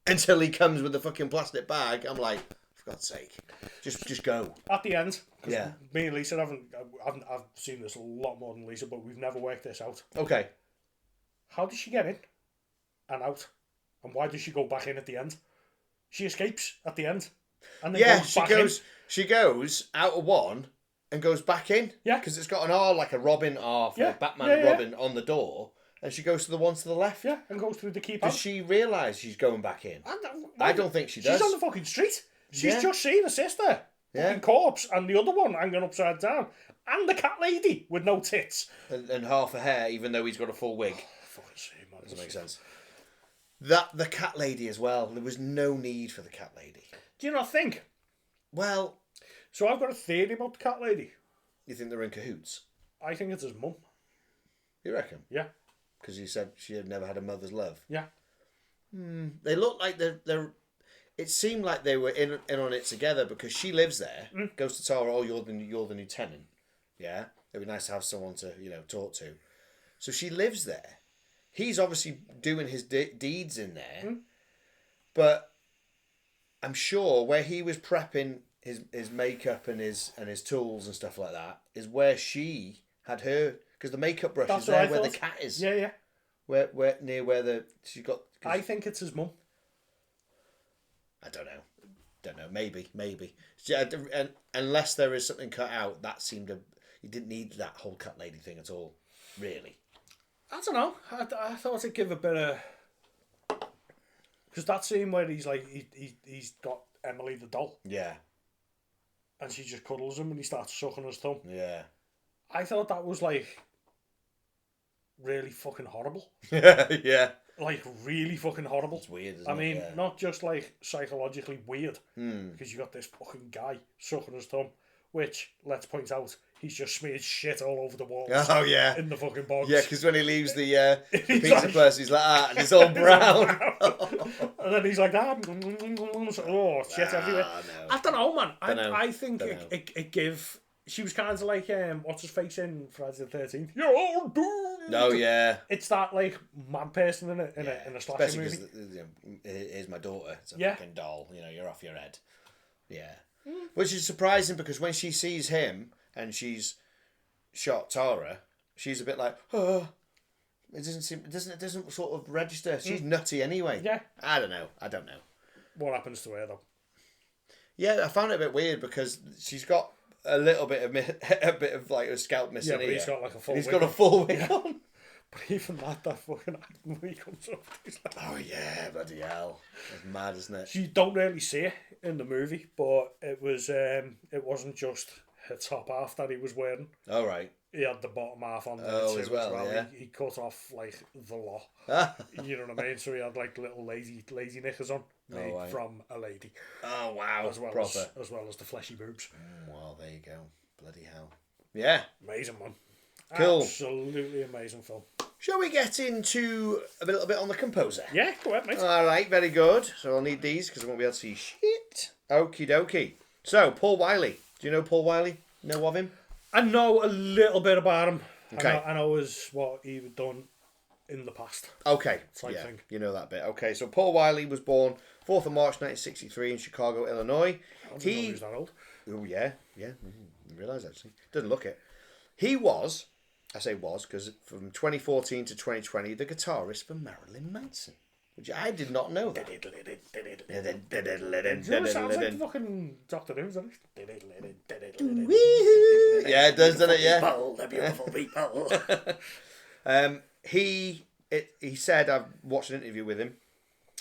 until he comes with the fucking plastic bag. I'm like, for God's sake, just go. At the end, 'cause Yeah. me and Lisa I've seen this a lot more than Lisa, but we've never worked this out. Okay. How does she get in and out? And why does she go back in at the end? She escapes at the end. And then Yeah, goes back in. she goes out of one and goes back in. Yeah. Because it's got an R, like a Robin R for Yeah. Batman Yeah, yeah. Robin on the door. And she goes to the one to the left. Yeah, and goes through the keypad. Does she realise she's going back in? I don't think she does. She's on the fucking street. She's Yeah. just seen her sister. Yeah. Fucking corpse. And the other one hanging upside down. And the cat lady with no tits. And half a hair, even though he's got a full wig. Fucking shame, man. Doesn't make sense. The cat lady as well. There was no need for the cat lady. Do you not think? Well, So I've got a theory about the cat lady. you think they're in cahoots? I think it's his mum. You reckon? Yeah. Because you said she had never had a mother's love. Yeah. They look like they're. It seemed like they were in on it together because she lives there. Goes to Tara, "Oh, you're the new tenant." Yeah, it'd be nice to have someone to talk to. So she lives there. He's obviously doing his deeds in there, but I'm sure where he was prepping his makeup and his tools and stuff like that is where she had her, because the makeup brush is there where the cat is. Yeah, yeah. Where near where she got. I think it's his mum. I don't know. Maybe. Yeah, and unless there is something cut out, that seemed you didn't need that whole cat lady thing at all, really. I don't know. I thought it'd give a bit of... Because that scene where he's like, he's got Emily the doll, Yeah. and she just cuddles him and he starts sucking his thumb. Yeah. I thought that was like really fucking horrible. Yeah. Like really fucking horrible. It's weird, isn't I it? mean, Yeah. not just like psychologically weird, because you got this fucking guy sucking his thumb, which, let's point out, he's just smeared shit all over the walls. Oh yeah. In the fucking box. Yeah, because when he leaves the pizza like- place, he's like that, and it's all brown. And then he's like that. Oh, shit everywhere. no. I don't know, man. Dunno. I think Dunno. it give she was kind of like what's his face in Friday the 13th. You're all doomed. Oh yeah. It's that like mad person in a slasher movie. Here's my daughter. It's a Yeah. fucking doll. You know, you're off your head. Yeah. Which is surprising because when she sees him and she's shot Tara, she's a bit like, oh. It doesn't sort of register. She's nutty anyway. Yeah. I don't know. What happens to her though? Yeah, I found it a bit weird because she's got a little bit of like a scalp missing. Yeah, but here. he's got like a full. He's got a full wig on. But even that fucking acting when he comes up, he's like, Oh yeah, bloody hell! It's mad, isn't it? you don't really see it in the movie, but it wasn't just her top half that he was wearing. All right. He had the bottom half on there too as well. Yeah. He cut off like the lot. You know what I mean? So he had like little lazy knickers on made right. from a lady. Oh wow! As well Proper. as well as the fleshy boobs. Well, there you go. Bloody hell! Yeah. Amazing one. Cool. Absolutely amazing film. Shall we get into a little bit on the composer? Yeah, go ahead, mate. All right, very good. So I'll need these because I won't be able to see shit. Okie dokie. So Paul Wiley. Do you know Paul Wiley? Know of him? I know a little bit about him. Okay. I know what he had done in the past. Okay. Type thing. You know that bit. Okay, so Paul Wiley was born 4th of March 1963 in Chicago, Illinois. I didn't know he was that old. Oh, yeah. I realise actually. Doesn't look it. He was, I say was, because from 2014 to 2020, the guitarist for Marilyn Manson. Which I did not know that. It sounds like fucking Doctor Who, doesn't it? Yeah, it does, doesn't it? Yeah. People, the beautiful people. He said, I've watched an interview with him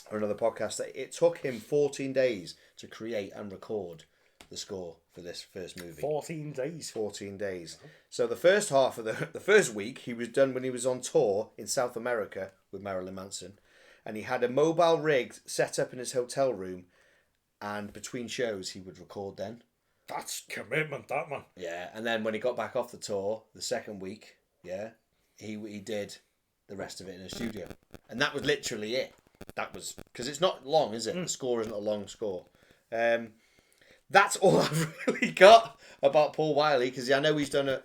or another podcast, that it took him 14 days to create and record the score for this first movie. 14 days. 14 days. So the first half of the first week he was done when he was on tour in South America with Marilyn Manson, and he had a mobile rig set up in his hotel room, and between shows he would record then. That's commitment, that man. Yeah, and then when he got back off the tour the second week, he did the rest of it in a studio, and that was literally it. That was because it's not long, is it? The score isn't a long score. That's all I've really got about Paul Wiley, because I know he's done a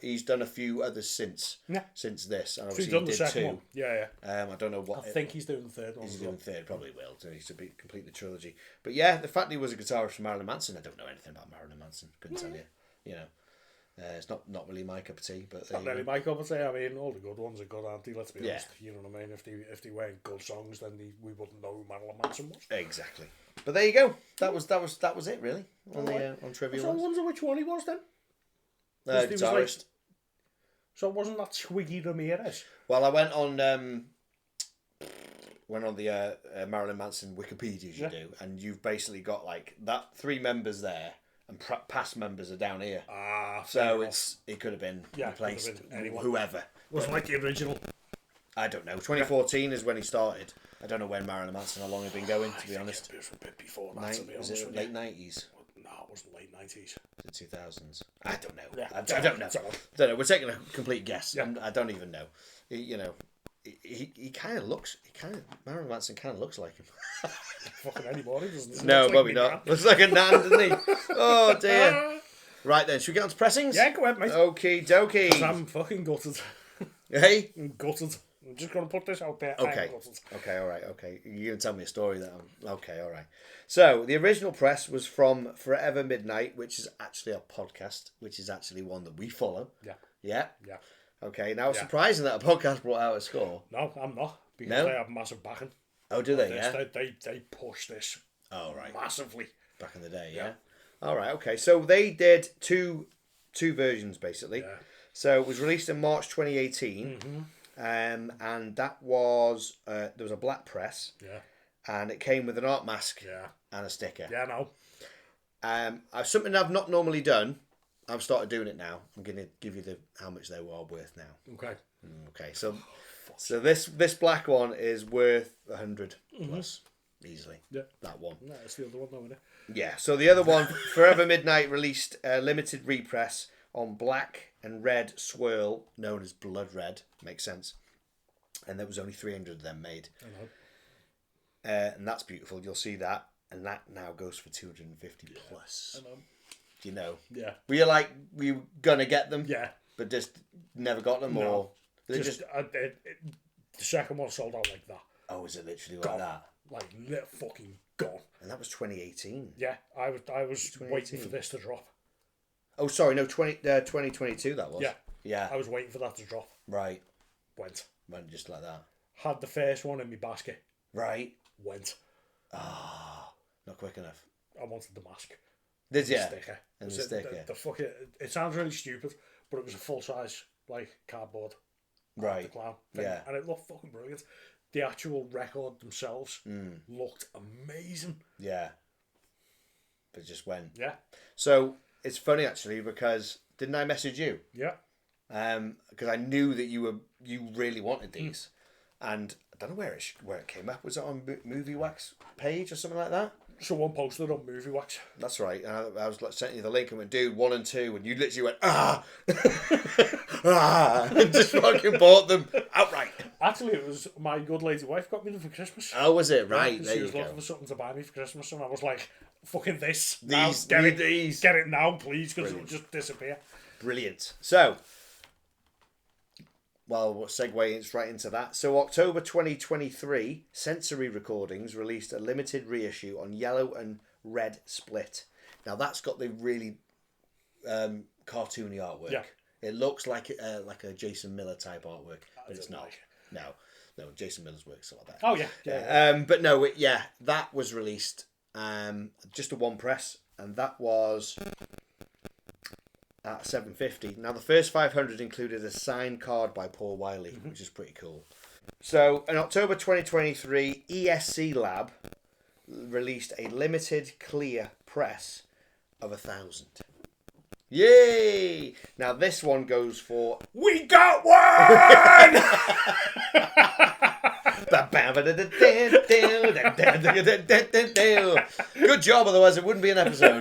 few others since this. And So he's obviously done the he did second two. one. Yeah. I don't know what. I think he's doing the third one. He's as doing well. the third, probably will. So he's to complete the trilogy. But yeah, the fact that he was a guitarist for Marilyn Manson, I don't know anything about Marilyn Manson. Couldn't tell you. You know, it's not really my cup of tea. But It's not really my cup of tea. I mean, all the good ones are good, aren't they? Let's be honest. You know what I mean? If they weren't good songs, then we wouldn't know who Marilyn Manson was. Exactly. But there you go. That was it really on on Trivial. So I wonder which one he was then. Guitarist. So it wasn't that Twiggy Ramirez? Well, I went on the Marilyn Manson Wikipedia you do, and you've basically got like that 3 members there, and past members are down here. So it could have been replaced anyone. whoever. Wasn't like the original. I don't know. 2014 is when he started. I don't know when Marilyn Manson, how long he'd been going, to be honest. It was a bit before that, to be Was honest it with late you. 90s? No, it wasn't late 90s. The 2000s? I don't know. Yeah, I don't know. Don't know. We're taking a complete guess. Yeah. I don't even know. He kind of looks. Marilyn Manson kind of looks like him. Fucking anybody, doesn't it? No, Looks probably like me, not. Looks like a nan, doesn't he? Oh dear. Right then, should we get on to pressings? Yeah, go ahead, mate. Okie dokie. I'm fucking gutted. Hey. I'm gutted. I'm just going to put this out there. Okay. I'm gutted. Okay, all right, okay. You're going to tell me a story then. Okay, all right. So, the original press was from Forever Midnight, which is actually a podcast, which is actually one that we follow. Yeah. Yeah? Yeah. Okay, now it's surprising that a podcast brought out a score. No, I'm not. Because No? they have massive backing. Oh, do they? Yeah? They push this right. massively. Back in the day, yeah? All right, okay. So, they did two versions, basically. Yeah. So, it was released in March 2018. Mm-hmm. And that was, there was a black press. Yeah. And it came with an art mask and a sticker. Yeah, no. Something I've not normally done. I've started doing it now. I'm going to give you how much they are worth now. Okay. Okay, so this black one is worth 100 plus easily. Yeah. That one. No, it's the other one, though, isn't it? Yeah. So the other one, Forever Midnight, released a limited repress on black and red swirl, known as Blood Red. Makes sense. And there was only 300 of them made. I know. And that's beautiful. You'll see that. And that now goes for 250 plus. I know. you know. Yeah. Were you like, were you gonna get them? Yeah. But just never got them, No. or they Just, the second one sold out like that. Oh, is it literally Gone. like that? Like, fucking gone. And that was 2018. Yeah, I was waiting for this to drop. Oh, sorry, no, 2022 that was. Yeah. Yeah. I was waiting for that to drop. Right. Went. Went just like that. Had the first one in my basket. Right. Went. Ah, not quick enough. I wanted the mask. Did you? Sticker. And the sticker. The fucking, it sounds really stupid, but it was a full size, like, cardboard. Right. The clown thing. Yeah. And it looked fucking brilliant. The actual record themselves looked amazing. Yeah. But it just went. Yeah. So it's funny actually because didn't I message you? Yeah. Because I knew that you really wanted these, and I don't know where it came up. Was it on Movie Wax page or something like that? Someone posted on Movie Wax. That's right. And I was like, sent you the link and went, dude, 1 and 2, and you literally went and just fucking bought them outright. Actually, it was my good lady wife got me them for Christmas. Oh, was it? Right, Yeah, there she you was go. looking for something to buy me for Christmas, and I was like, fucking this. These, now, these. Get it now, please, because it'll just disappear. Brilliant. So, well, we'll segue right into that. So, October 2023, Sensory Recordings released a limited reissue on yellow and red split. Now, that's got the really cartoony artwork. Yeah. It looks like a Jason Miller type artwork, but it's not. No, Jason Miller's work's a lot better. Oh, yeah. But no, that was released just a one press, and that was at $7.50. Now the first 500 included a signed card by Paul Wiley, which is pretty cool. So in October 2023, ESC Lab released a limited clear press of 1,000. Yay! Now this one goes for We got one! Good job, otherwise it wouldn't be an episode.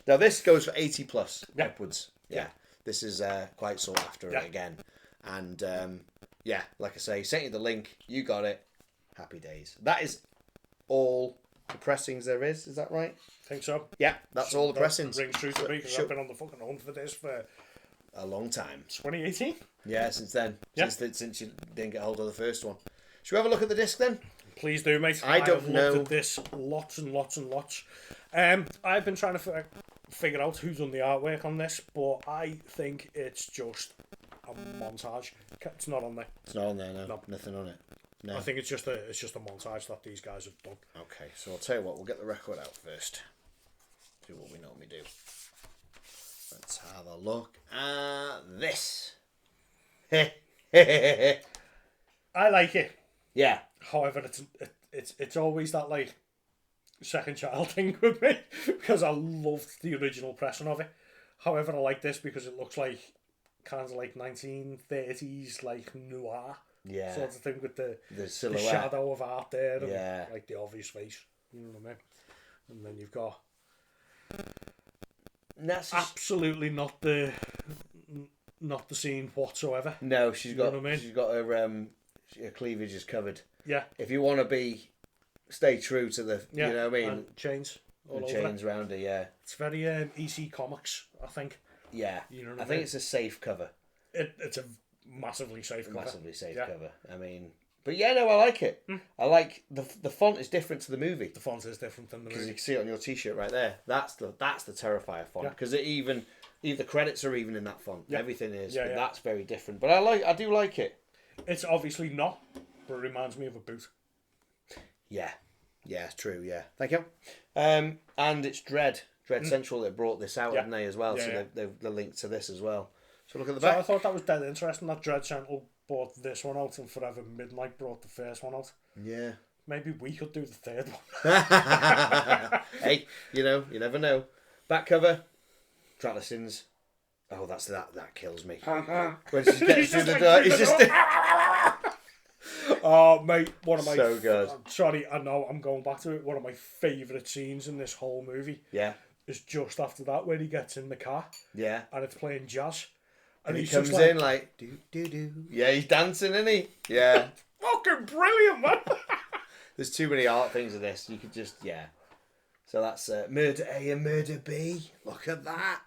Now this goes for 80 plus upwards. Yeah. This is quite sought after again. And like I say, sent you the link, you got it. Happy days. That is all the pressings there is that right? Think so. Yeah, that's all the pressings. Rings true to me because I've been on the fucking hunt for this for a long time. 2018? Yeah, since then. Yeah. Since you didn't get hold of the first one. Should we have a look at the disc then? Please do, mate. I don't know. I've looked at this lots and lots and lots. I've been trying to figure out who's done the artwork on this, but I think it's just a montage. It's not on there. It's not on there, no. Nothing on it. No. I think it's just a montage that these guys have done. Okay, so I'll tell you what, we'll get the record out first. Do what we normally do. Let's have a look at this. I like it. Yeah. However, it's always that like second child thing with me because I loved the original pressing of it. However, I like this because it looks like kind of like 1930s like noir sort of thing with the silhouette, the shadow of art there, and yeah, like the obvious face. You know what I mean? And then you've got absolutely not the scene whatsoever. No, she's got. You know what I mean? She's got her cleavage is covered. Yeah. If you want to stay true to the, you know what I mean? And chains. All the over chains it. round her, yeah. It's very EC Comics, I think. Yeah. You know what I think it's a safe cover. It's a massively safe cover. Massively safe cover. I mean, but yeah, no, I like it. I like the font is different to the movie. The font is different than the movie. Because you can see it on your T-shirt right there. That's the Terrifier font. Because even the credits are even in that font. Yeah. Everything is. Yeah, but that's very different. But I do like it. It's obviously not, but it reminds me of a boot. Yeah. Yeah, true, yeah. Thank you. And it's Dread Central that brought this out, haven't they, as well? Yeah, so they've linked to this as well. So look at the back. I thought that was dead interesting that Dread Central brought this one out and Forever Midnight brought the first one out. Yeah. Maybe we could do the third one. Hey, you never know. Back cover, track listings. Oh, that kills me. When she gets through the door, he's just... Oh, mate, one of my... So good. Sorry, I know, I'm going back to it. One of my favourite scenes in this whole movie is just after that, where he gets in the car. Yeah. And it's playing jazz. And he comes in like, do. Yeah, he's dancing, isn't he? Yeah. Fucking brilliant, man. There's too many art things in this. You could just, So So that's Murder A and Murder B. Look at that.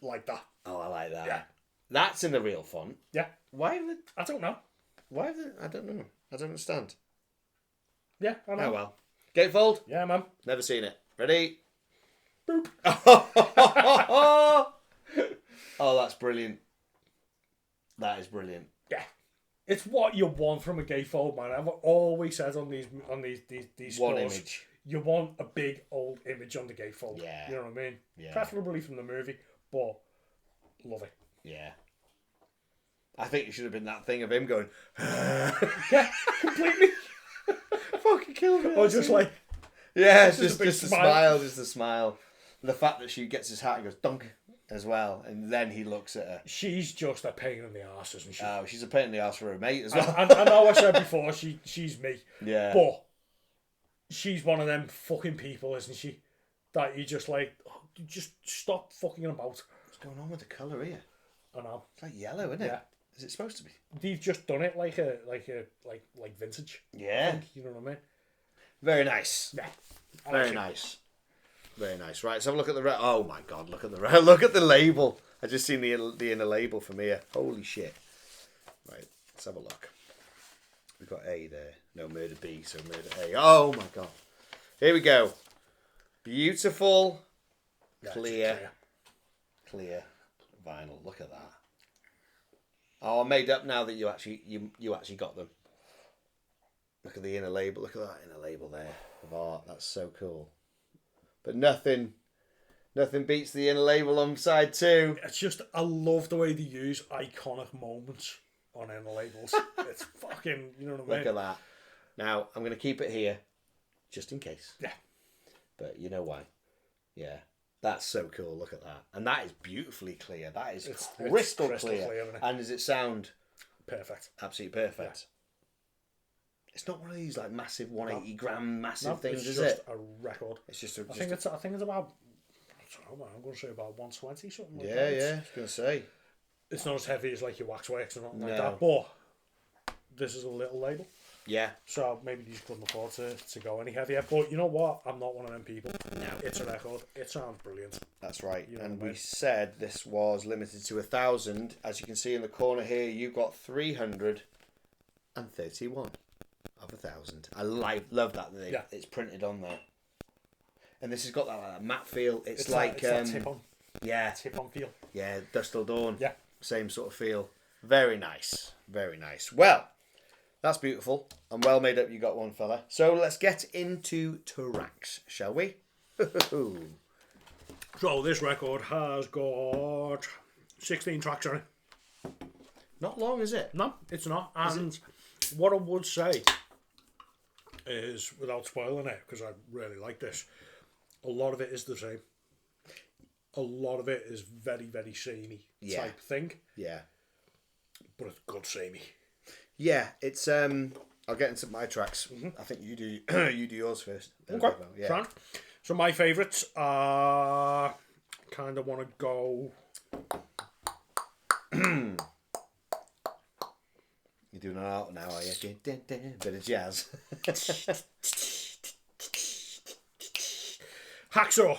Like that. Oh, I like that. Yeah. That's in the real font. Yeah. Why have they... I don't know. Why have they... I don't know. I don't understand. Yeah, I know. Oh, well. Gatefold? Yeah, man. Never seen it. Ready? Boop. Oh, that's brilliant. That is brilliant. Yeah. It's what you want from a gatefold, man. I've always said on these One scores, image. you want a big old image on the gatefold. Yeah. You know what I mean? Yeah. Preferably from the movie, but love it. Yeah. I think it should have been that thing of him going, Yeah, completely. fucking killed me. Or just like, yeah, just just a big a smile. smile, just a smile. The fact that she gets his hat and goes, dunk, as well, and then he looks at her. she's just a pain in the arse, isn't she? Oh, she's a pain in the ass for her mate as well. I know I said before she's me, Yeah. but she's one of them fucking people, isn't she? That you just like, oh, you just stop fucking about. What's going on with the colour here? I know. It's like yellow, isn't it? Yeah. Is it supposed to be? They've just done it like vintage. I Yeah. think, you know what I mean? Very nice. Yeah. I Very like it. nice. Very nice. Right, let's have a look at the... Oh, my God, look at the look at the label. I just seen the inner label from here. Holy shit. Right, let's have a look. We've got A there. No, Murder B, so Murder A. Oh, my God. Here we go. Beautiful, Yeah, clear vinyl. Look at that. Oh, I'm made up now that you actually got them. Look at the inner label. Look at that inner label there of art. That's so cool. But nothing beats the inner label on side 2. It's just, I love the way they use iconic moments on inner labels. It's fucking, you know what I mean? Look at that. Now, I'm going to keep it here, just in case. Yeah. But you know why. Yeah. That's so cool. Look at that. And that is beautifully clear. That is It's crystal crystal clear. clear, isn't it? And does it sound Perfect. absolutely perfect? It's not one of these like massive 180 gram massive No, things, it's is just it? a record. It's just a... I think it's about, I don't know, man, I'm going to say about 120, something like yeah, that. yeah. I was going to say. It's not as heavy as like your Waxworks or something like No. that, but this is a little label. Yeah. So maybe these couldn't afford to go any heavier. But you know what? I'm not one of them people. No. It's a record. It sounds brilliant. That's right. You know And what I we mean? said this was limited to 1,000. As you can see in the corner here, you got 331 of 1,000. I love that. Yeah. It's printed on there. And this has got that matte feel. It's that tip on feel. Yeah, Dust Till Dawn. Yeah. Same sort of feel. Very nice. Very nice. Well, that's beautiful. And well made up you got one, fella. So let's get into tracks, shall we? So this record has got 16 tracks on it. Not long, is it? No, it's not. And what I would say is, without spoiling it, because I really like this, a lot of it is the same. A lot of it is very, very samey type thing, Yeah. but it's good samey. Yeah, it's I'll get into my tracks. I think you do you do yours first. Okay, Yeah. fine. So my favourites are, kind of want to go... You're doing it out now, are you? Bit of jazz. Hacksaw.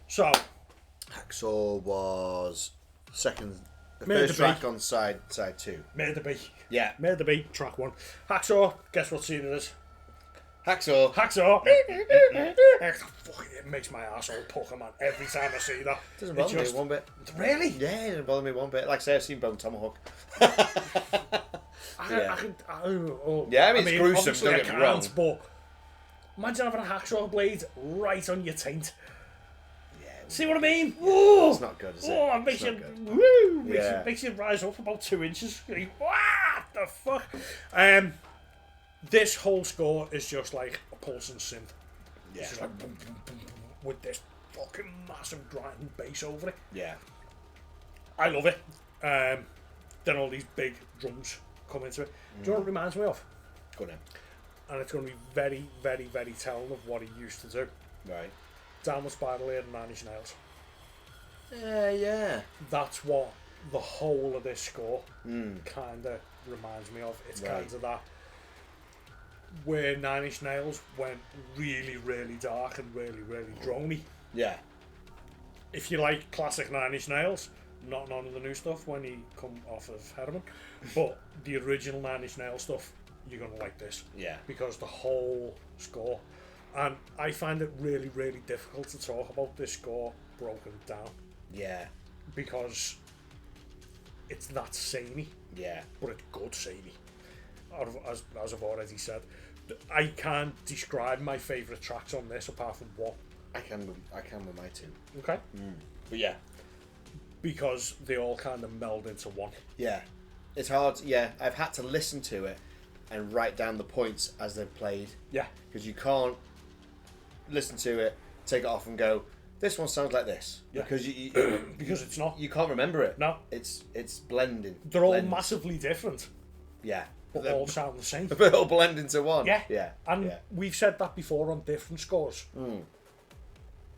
So, Hacksaw was the Made first the track beat. on side 2. Made the Beat. Yeah. Made the Beat, track 1. Hacksaw, guess what scene it is? Hacksaw. Hacksaw. It makes my arsehole pucker, man, every time I see that. Doesn't It bother me just- one bit. Really? Yeah, it doesn't bother me one bit. Like I say, I've seen Bone Tomahawk. I Yeah. can, Yeah, I mean, it's gruesome, obviously don't I get me wrong. can't, but imagine having a hacksaw blade right on your taint. Yeah, See what I mean? Ooh. it's not good, is it? Oh, it makes It's you, not good. woo, Yeah. makes you rise up about 2 inches. You're like, what the fuck? This whole score is just like a pulsing synth. Yeah. It's just like boom, boom, boom, boom, with this fucking massive grinding bass over it. Yeah. I love it. Then all these big drums come into it. Do you know what it reminds me of? Go on then. And it's going to be very, very, very telling of what he used to do. Right. Downward Spiral here and Nine Inch Nails. Yeah. That's what the whole of this score kind of reminds me of. It's Right. kind of that where Nine Inch Nails went really, really dark and really, really droney. Yeah. If you like classic Nine Inch Nails, not none of the new stuff when he come off of heroin, but the original Nine Inch Nails stuff, you're gonna like this. Yeah. Because the whole score, and I find it really, really difficult to talk about this score broken down. Yeah. Because it's that samey. Yeah. But it's good samey. As I've already said, I can't describe my favourite tracks on this apart from one. I can with my two. Okay. But yeah. Because they all kind of meld into one. Yeah. It's hard. Yeah. I've had to listen to it and write down the points as they've played. Yeah. Because you can't listen to it, take it off and go, this one sounds like this. Yeah. Because you because it's not. You can't remember it. No. It's blending. They're all massively different. Yeah. But they all sound the same. They all blend into one. Yeah. Yeah. And we've said that before on different scores.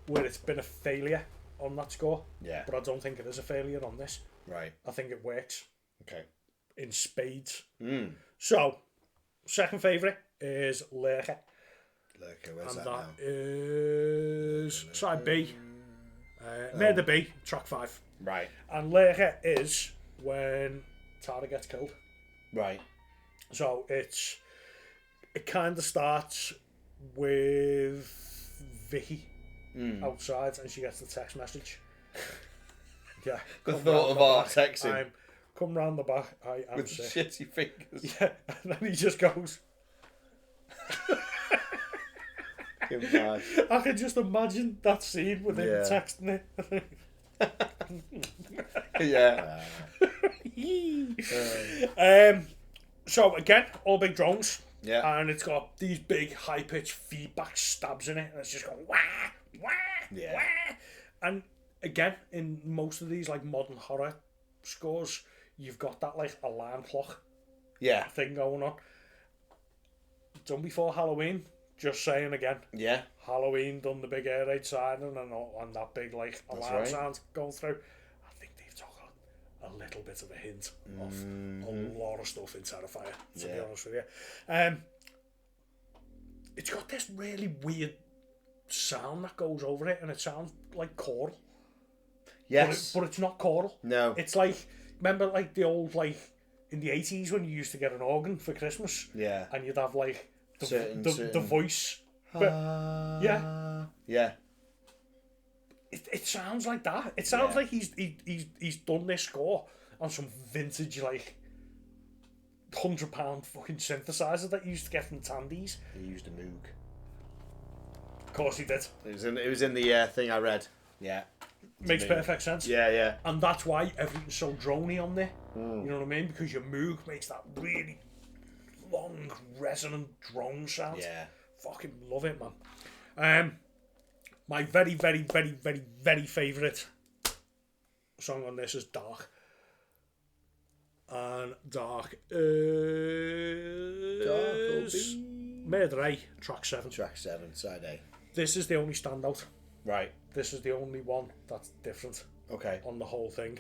Where it's been a failure on that score. Yeah. But I don't think it is a failure on this. Right. I think it works. Okay. In spades. So, second favourite is Lurker. Lurker, where's and that now? Is side B. Murder B, track 5. Right. And Lurker is when Tara gets killed. Right. So it kind of starts with Vicky outside, and she gets the text message. Yeah. The thought of our texting. Come round the back. I am with sick. shitty fingers. Yeah, and then he just goes. I can just imagine that scene with him texting it. Yeah. So again, all big drones. Yeah. And it's got these big high pitched feedback stabs in it, and it's just going wah wah wah. And again, in most of these like modern horror scores, you've got that like alarm clock thing going on. Done before Halloween, just saying again. Yeah. Halloween done the big air raid siren and that big like alarm sound going through. I think they've got a little bit of a hint of a lot of stuff in Terrifier, to be honest with you. It's got this really weird sound that goes over it, and it sounds like choral. Yes. But it's not choral. No. It's like, remember like the old, like, in the 80s when you used to get an organ for Christmas? Yeah. And you'd have like the voice. Yeah. Yeah. It sounds like that. It sounds like he's done this score on some vintage like £100 fucking synthesizer that you used to get from Tandy's. He used a Moog. Of course he did. It was in the thing I read. Yeah. Makes perfect sense. Yeah, yeah. And that's why everything's so drony on there. You know what I mean? Because your Moog makes that really long, resonant drone sound. Yeah. Fucking love it, man. My very, very, very, very, very favourite song on this is Dark. And Dark is Murder A, track 7. Track 7, side A. This is the only standout. Right. This is the only one that's different. Okay. On the whole thing.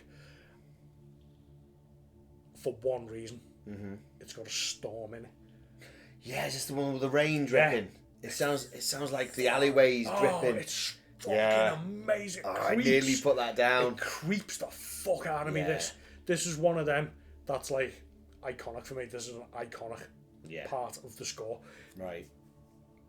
For one reason. Mm-hmm. It's got a storm in it. Yeah, is this the one with the rain dripping? Yeah. It sounds like the alleyways dripping. It's fucking amazing. I nearly put that down. It creeps the fuck out of me, this is one of them that's like iconic for me. This is an iconic part of the score. Right.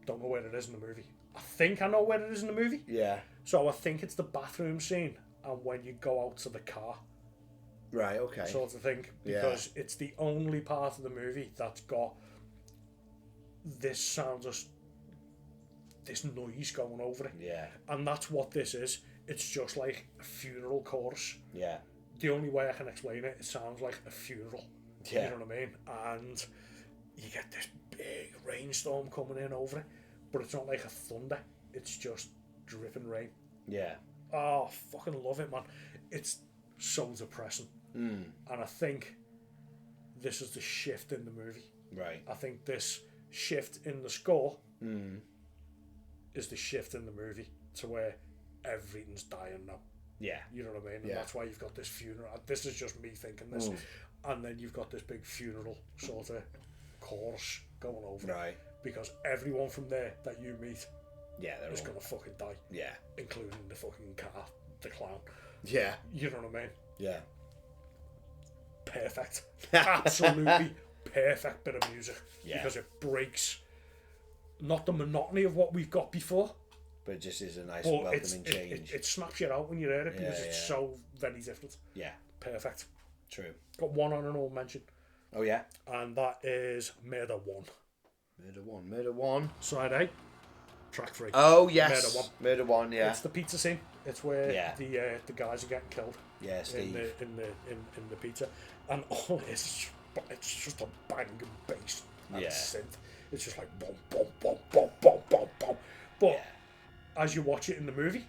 Don't know where it is in the movie. I think I know where it is in the movie. Yeah. So I think it's the bathroom scene and when you go out to the car. Right, okay. Sort of thing. Because it's the only part of the movie that's got this sound, just this noise going over it. Yeah. And that's what this is. It's just like a funeral chorus. Yeah. The only way I can explain it, it sounds like a funeral. Yeah. You know what I mean? And you get this big rainstorm coming in over it, but it's not like a thunder. It's just dripping rain. Yeah. Oh, fucking love it, man. It's so depressing. And I think this is the shift in the movie. Right. I think this shift in the score is the shift in the movie to where everything's dying now. Yeah. You know what I mean? And that's why you've got this funeral. This is just me thinking this. And then you've got this big funeral sort of chorus going over. Right. because everyone from there that you meet Yeah, they're is all... gonna fucking die, Yeah. including the fucking car, the clown. Yeah. You know what I mean? Yeah. Perfect. Absolutely perfect bit of music. Yeah. Because it breaks not the monotony of what we've got before, But it just is a nice but welcoming change. it snaps you out when you hear it because it's so very different. Yeah. Perfect. True. Got one honourable mention, Oh, yeah? and that is Murder 1. Murder 1. Side A, track 3. Oh, yes. Murder 1. Murder 1, yeah. It's the pizza scene. It's where Yeah. the guys are getting killed. Yeah, Steve. In the pizza, and all it is, it's just a banging bass and synth. It's just like boom, boom, boom, boom, boom, boom, boom. But as you watch it in the movie,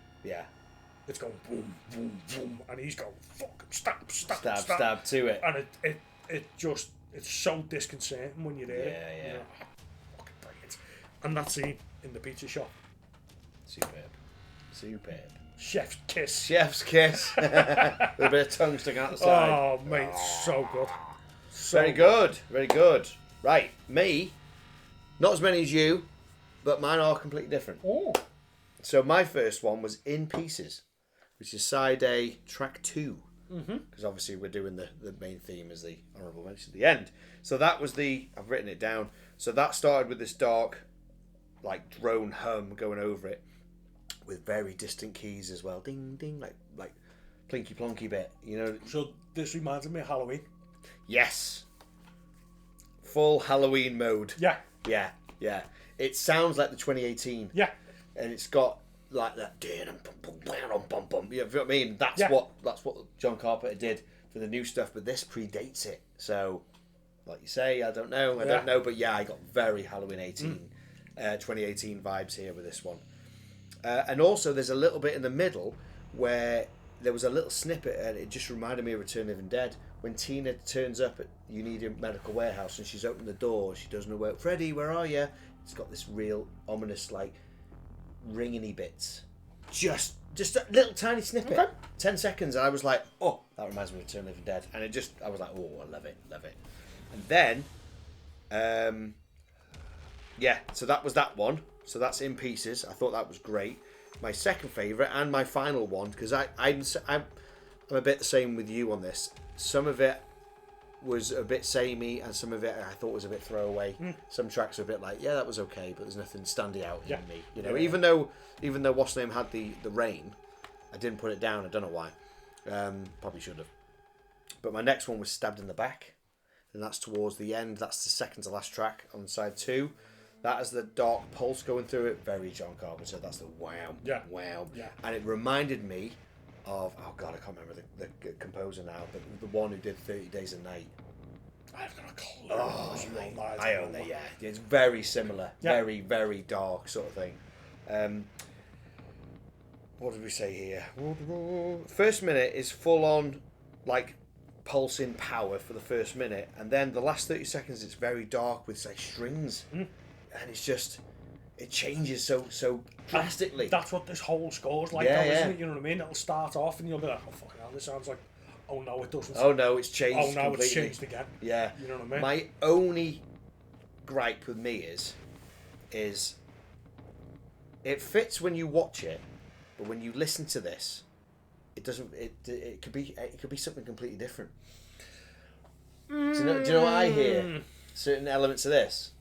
it's going boom, boom, boom, and he's going fucking stab to it. and it's so disconcerting when you're there. Yeah. You know, fucking brilliant. And that scene in the pizza shop, Superb. chef's kiss. Chef's kiss. With a bit of tongue sticking out the side. Oh mate, so good. Very good. Very good. Right, me. Not as many as you, but mine are completely different. Oh. So my first one was In Pieces, which is side A, track 2. Because obviously we're doing the main theme as the honourable mention at the end. So that was I've written it down. So that started with this dark, like drone hum going over it, with very distant keys as well. Ding, ding, like plinky plonky bit, you know. So this reminds me of Halloween. Yes. Full Halloween mode. Yeah. Yeah. It sounds like the 2018. Yeah. And it's got like that. You know what I mean? That's what John Carpenter did for the new stuff, but this predates it. So, like you say, I don't know, but yeah, I got very Halloween 2018 vibes here with this one. And also, there's a little bit in the middle where there was a little snippet, and it just reminded me of Return of the Living Dead. When Tina turns up at Union Medical Warehouse and she's opened the door, she doesn't know where. Freddy, where are you? It's got this real ominous, like, ringing-y bits. Just a little tiny snippet. Okay. 10 seconds, and I was like, oh, that reminds me of Return of the Living Dead. And I was like, oh, I love it. And then, so that was that one. So that's In Pieces. I thought that was great. My second favourite and my final one, because I'm a bit the same with you on this. Some of it was a bit samey, and some of it I thought was a bit throwaway. Some tracks are a bit like, yeah, that was okay, but there's nothing standing out in me. You know, even though What's Name had the rain, I didn't put it down. I don't know why. Probably should have. But my next one was Stabbed in the Back, and that's towards the end. That's the second to last track on side 2. That has the dark pulse going through it. Very John Carpenter. That's the wow. Yeah. And it reminded me of, oh God, I can't remember the composer now, but the one who did 30 Days a Night. I've got a clue. Oh, I own it, yeah. It's very similar. Yeah. Very, very dark sort of thing. What did we say here? First minute is full on, like, pulsing power for the first minute, and then the last 30 seconds it's very dark with, like, strings. And it's just, it changes so drastically. That's what this whole score's like, though, isn't it? You know what I mean? It'll start off and you'll be like, oh, fucking hell, this sounds like, oh no, it doesn't. Oh no, it's changed completely. Oh no, it's changed again. Yeah. You know what I mean? My only gripe with me is it fits when you watch it, but when you listen to this, it doesn't. It could be something completely different. Do you know what I hear? Certain elements of this.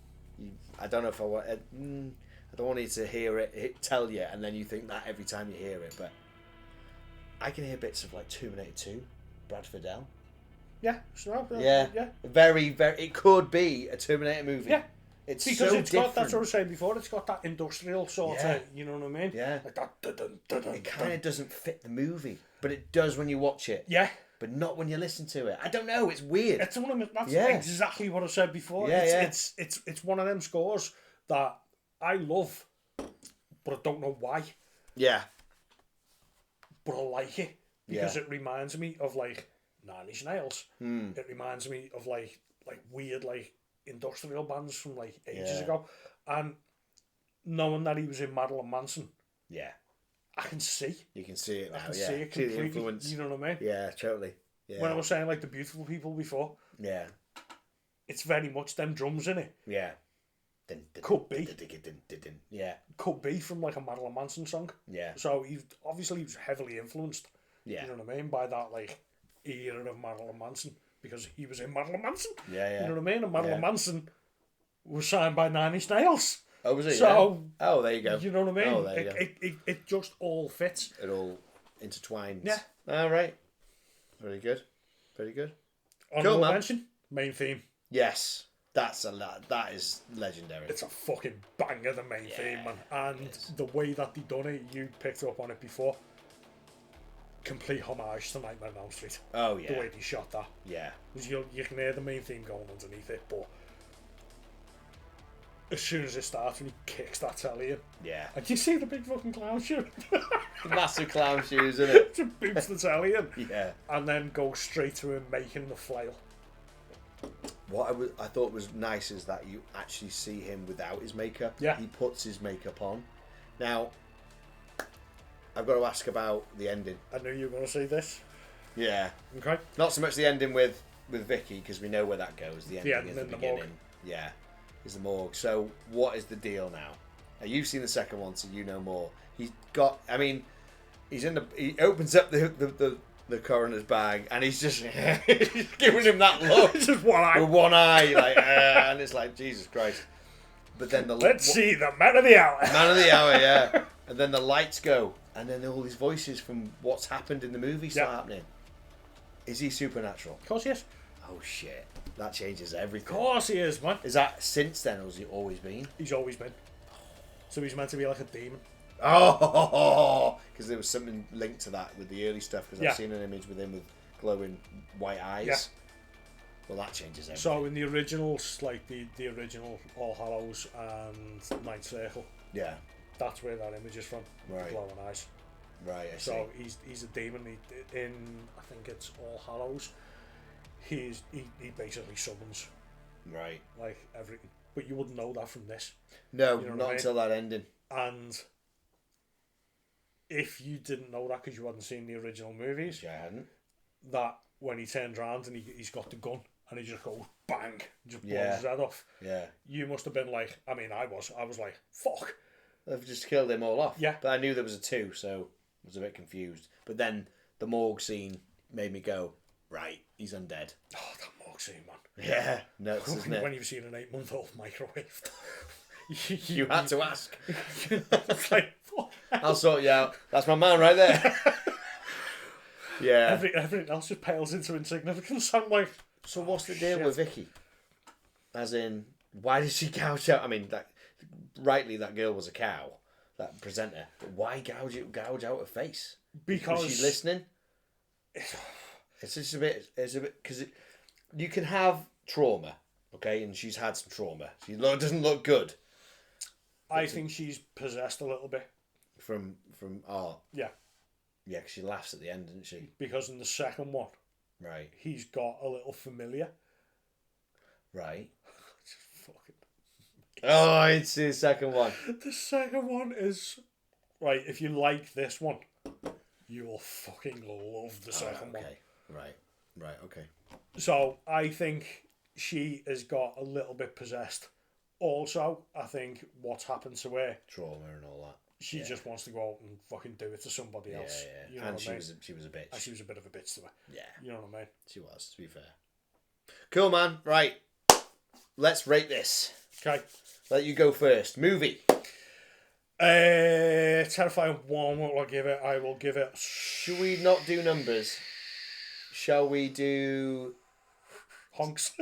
I don't know if I want. I don't want you to hear it tell you, and then you think that every time you hear it. But I can hear bits of like Terminator 2, Brad Fiddell. Yeah, sure. Yeah. Very, very. It could be a Terminator movie. Yeah. It's because so it's different. got, that's what I was saying before, it's got that industrial sort of, you know what I mean? Yeah. Like that, dun-dun. It kind of doesn't fit the movie, but it does when you watch it. Yeah. But not when you listen to it. I don't know, it's weird. That's exactly what I said before. Yeah, It's one of them scores that I love, but I don't know why. Yeah. But I like it, because it reminds me of, like, Nine Inch Nails. It reminds me of, like weird, like, industrial bands from, like, ages ago. And knowing that he was in Marilyn Manson, I can see. You can see it now. I can see it completely. See the influence. You know what I mean? Yeah, totally. Yeah. When I was saying, like, the Beautiful People before, yeah, it's very much them drums in it. Yeah, Could be. Yeah. Could be from like a Marilyn Manson song. Yeah. So he was heavily influenced. Yeah. You know what I mean? By that like era of Marilyn Manson. Because he was in Marilyn Manson. Yeah. You know what I mean? And Marilyn Manson was signed by Nine Inch Nails. Oh, was it? So, oh, there you go. You know what I mean? Oh, there you go. It just all fits. It all intertwines. Yeah. All right. Very good. Very good. Honorable mention, main theme. Yes. That is legendary. It's a fucking banger, the main theme, man. And the way that they done it, you picked up on it before. Complete homage to Nightmare on Elm Street. Oh, yeah. The way they shot that. Yeah. Because you can hear the main theme going underneath it, but as soon as it starts, when he kicks that telly in. Yeah. And you see the big fucking clown shoe? Massive clown shoes, isn't it? Just boots the telly in. Yeah. And then goes straight to him making the flail. What I thought was nice is that you actually see him without his makeup. Yeah. He puts his makeup on. Now, I've got to ask about the ending. I knew you were going to say this. Yeah. Okay. Not so much the ending with Vicky, because we know where that goes. The ending is the beginning. Morgue. Yeah. Is the morgue. So, what is the deal now? Now, you've seen the second one, so you know more. He opens up the coroner's bag, and he's just he's giving him that look. Just one eye. With one eye, like, and it's like, Jesus Christ. But then Let's see, the man of the hour. Man of the hour, yeah. And then the lights go, and then all these voices from what's happened in the movie start happening. Is he supernatural? Of course he is. Oh, shit. That changes everything. Of course he is, man. Is that since then, or has he always been? He's always been. So he's meant to be like a demon. Oh, because there was something linked to that with the early stuff, because I've seen an image with him with glowing white eyes. Yeah. Well, that changes everything. So in the originals, like the original All Hallows and Night Circle, that's where that image is from. Right. The glowing eyes. Right, I see. So he's a demon. In I think it's All Hallows, he basically summons like everything. But you wouldn't know that from this. No, you know not until that ending. And if you didn't know that because you hadn't seen the original movies, I hadn't. That when he turns around and he's got the gun and he just goes bang, just blows his head off. Yeah. You must have been like, I mean, I was like, fuck. They've just killed him all off. Yeah. But I knew there was a 2, so I was a bit confused. But then the morgue scene made me go, right, he's undead. Oh, that morgue scene, man. Yeah. Nuts, isn't it? When you've seen an 8-month-old microwave. You had to ask. It's like, fuck. I'll sort you out. That's my man right there. Yeah. Everything else just pales into insignificance. I'm like, so what's the deal with Vicky? As in, why did she gouge out? I mean, rightly that girl was a cow, that presenter. But why gouge out her face? Because was she listening? It's just a bit. It's a bit because you can have trauma, okay, and she's had some trauma. She doesn't look good. I think she's possessed a little bit from art. Yeah. Yeah, because she laughs at the end, doesn't she? Because in the second one, right, he's got a little familiar. Right. Just fucking. Oh, I didn't see the second one. The second one is right. If you like this one, you will fucking love the second one. Right. Okay. So I think she has got a little bit possessed. Also, I think what's happened to her, trauma and all that. She just wants to go out and fucking do it to somebody else. Yeah. You know and she was a bitch. And she was a bit of a bitch to her. Yeah. You know what I mean? She was, to be fair. Cool, man. Right. Let's rate this. Okay. Let you go first. Movie. Terrifying 1. What will I give it? I will give it... Should we not do numbers? Shall we do... honks?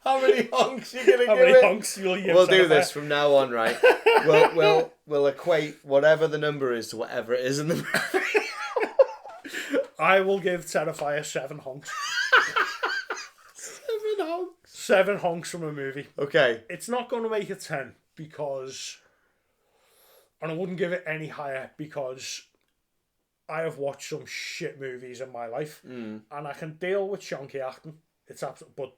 How many honks are you going to give it? How many honks you'll give? We'll do this from now on, right? We'll equate whatever the number is to whatever it is in the movie. I will give Terrifier 7 honks. 7 honks? 7 honks from a movie. Okay. It's not going to make a 10 because... And I wouldn't give it any higher because I have watched some shit movies in my life and I can deal with shonky acting. It's absolute, but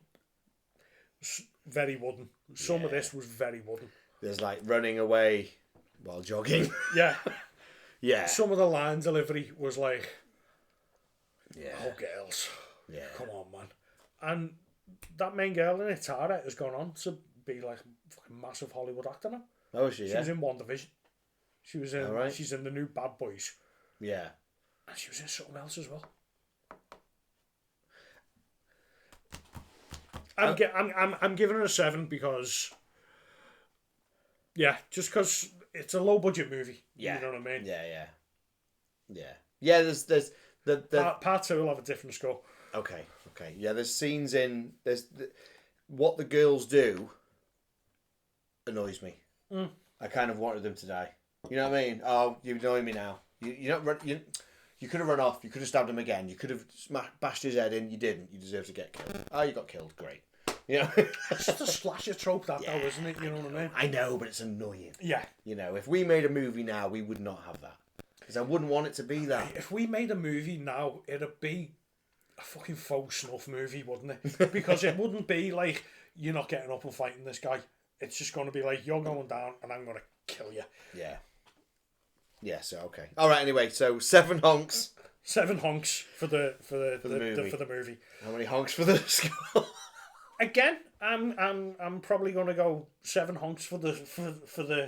very wooden. Some of this was very wooden. There's like running away while jogging. Yeah. Yeah. Some of the line delivery was like, yeah. oh, girls. Yeah. Come on, man. And that main girl in it, Tara, has gone on to be like a fucking massive Hollywood actor now. Oh, is she? She Yeah. was in One Division. She was in. Alright. She's in the new Bad Boys, Yeah. and she was in something else as well. I'm giving her a 7 because, yeah, just because it's a low budget movie. Yeah. You know what I mean? Yeah. Yeah. There's the Part 2 will have a different score. Okay. Yeah, there's scenes in what the girls do annoys me. I kind of wanted them to die. You know what I mean? Oh, you annoy me now. You could have run off. You could have stabbed him again. You could have bashed his head in. You didn't. You deserve to get killed. Oh, you got killed. Great. You know? It's just a slasher trope, though, isn't it? You know what I mean? I know, but it's annoying. Yeah. You know, if we made a movie now, we would not have that. Because I wouldn't want it to be that. If we made a movie now, it'd be a fucking faux snuff movie, wouldn't it? Because it wouldn't be like, you're not getting up and fighting this guy. It's just going to be like, you're going down and I'm going to kill you. Yeah. Yeah, so okay. Alright, anyway, so 7 honks. 7 honks for the movie. for the movie. How many honks for the score? Again, I'm probably going to go 7 honks for the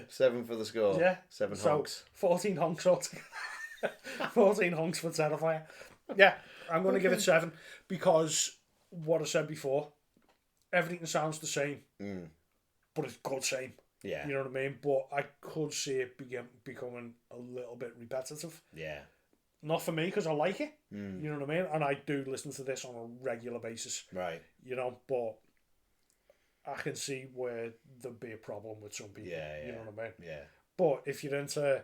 7 for the score. Yeah. 7 so honks. 14 honks altogether. 14 honks for Terrifier. Yeah, I'm going to give it 7 because what I said before, everything sounds the same, but it's good same. Yeah. You know what I mean? But I could see it becoming a little bit repetitive. Yeah. Not for me because I like it. You know what I mean? And I do listen to this on a regular basis. Right. You know, but I can see where there'd be a problem with some people. Yeah. You know what I mean? Yeah. But if you're into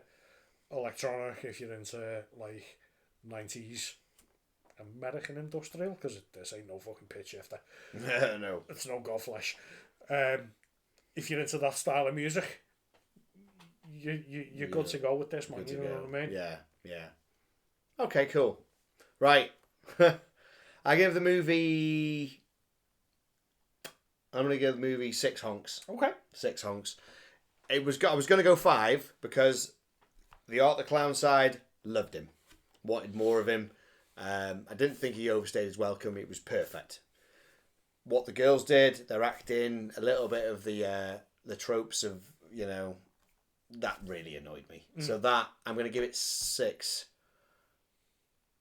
electronic, if you're into like 90s American industrial, because this ain't no fucking pitch shifter. No. It's no Godflesh. If you're into that style of music, you're good to go with this, man. You know what I mean? Yeah. Okay, cool. Right. I give the movie... I'm going to give the movie 6 honks. Okay. 6 honks. I was going to go 5 because the Art the Clown side, loved him. Wanted more of him. I didn't think he overstayed his welcome. It was perfect. What the girls did, their acting, a little bit of the tropes of, you know, that really annoyed me. So that, I'm going to give it 6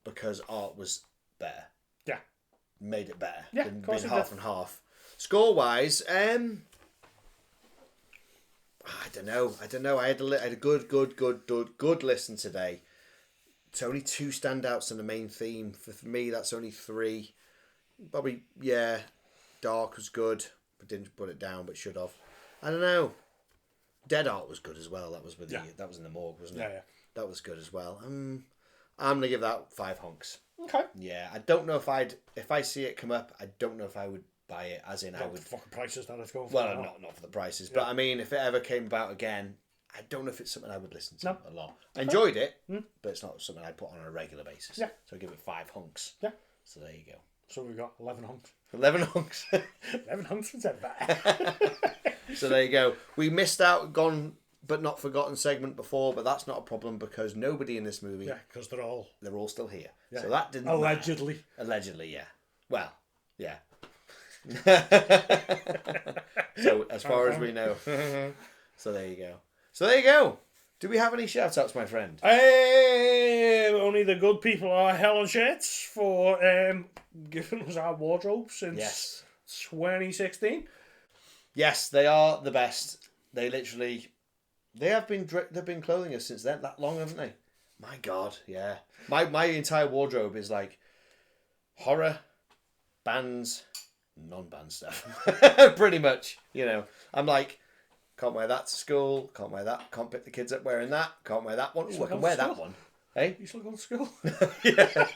because Art was better. Yeah. Made it better. Yeah, than of course being it half did. and half. Score-wise, I don't know. I had a good listen today. It's only 2 standouts in the main theme. For me, that's only 3. Probably, yeah. Dark was good, but didn't put it down, but should have. I don't know. Dead Art was good as well. That was with that was in the morgue, wasn't it? Yeah. That was good as well. I'm gonna give that 5 honks. Okay. Yeah, I don't know if I see it come up, I don't know if I would buy it. As in, I would. The fucking prices that it's going for. Well, not for the prices, but I mean, if it ever came about again, I don't know if it's something I would listen to a lot. I enjoyed it, but it's not something I'd put on a regular basis. Yeah. So I give it 5 honks. Yeah. So there you go. So we've got 11 honks. 11 honks. 11 honks for Terrifier. So there you go. We missed out Gone But Not Forgotten segment before, but that's not a problem because nobody in this movie. Yeah, because they're all still here. Yeah. So that didn't allegedly. matter. Allegedly, yeah. Well, yeah. So as far as we know. So there you go. Do we have any shout outs, my friend? Only the good people are Hell on Shirts for giving us our wardrobe since 2016. Yes, they are the best. They've been clothing us since then, that long, haven't they? My God, yeah. My entire wardrobe is like horror, bands, non-band stuff. Pretty much, you know. I'm like, can't wear that to school, can't wear that, can't pick the kids up wearing that, can't wear that one. Ooh, I can wear that one. Hey? You still go to school? Yeah.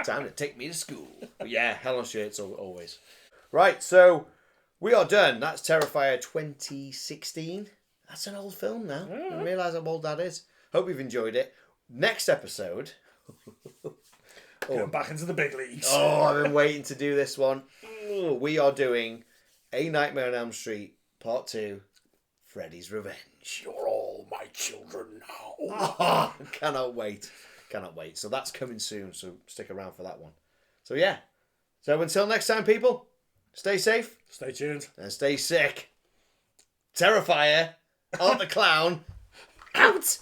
Time to take me to school. But yeah, Hell on Shirts always. Right, so we are done. That's Terrifier 2016. That's an old film now. I didn't realise how old that is. Hope you've enjoyed it. Next episode. Going back into the big leagues. Oh, I've been waiting to do this one. Ooh, we are doing A Nightmare on Elm Street Part 2, Freddy's Revenge. You're all my children now. Oh, cannot wait. So that's coming soon, so stick around for that one. So yeah. So until next time, people, Stay safe Stay tuned. and stay sick. Terrifier, Art the Clown, out!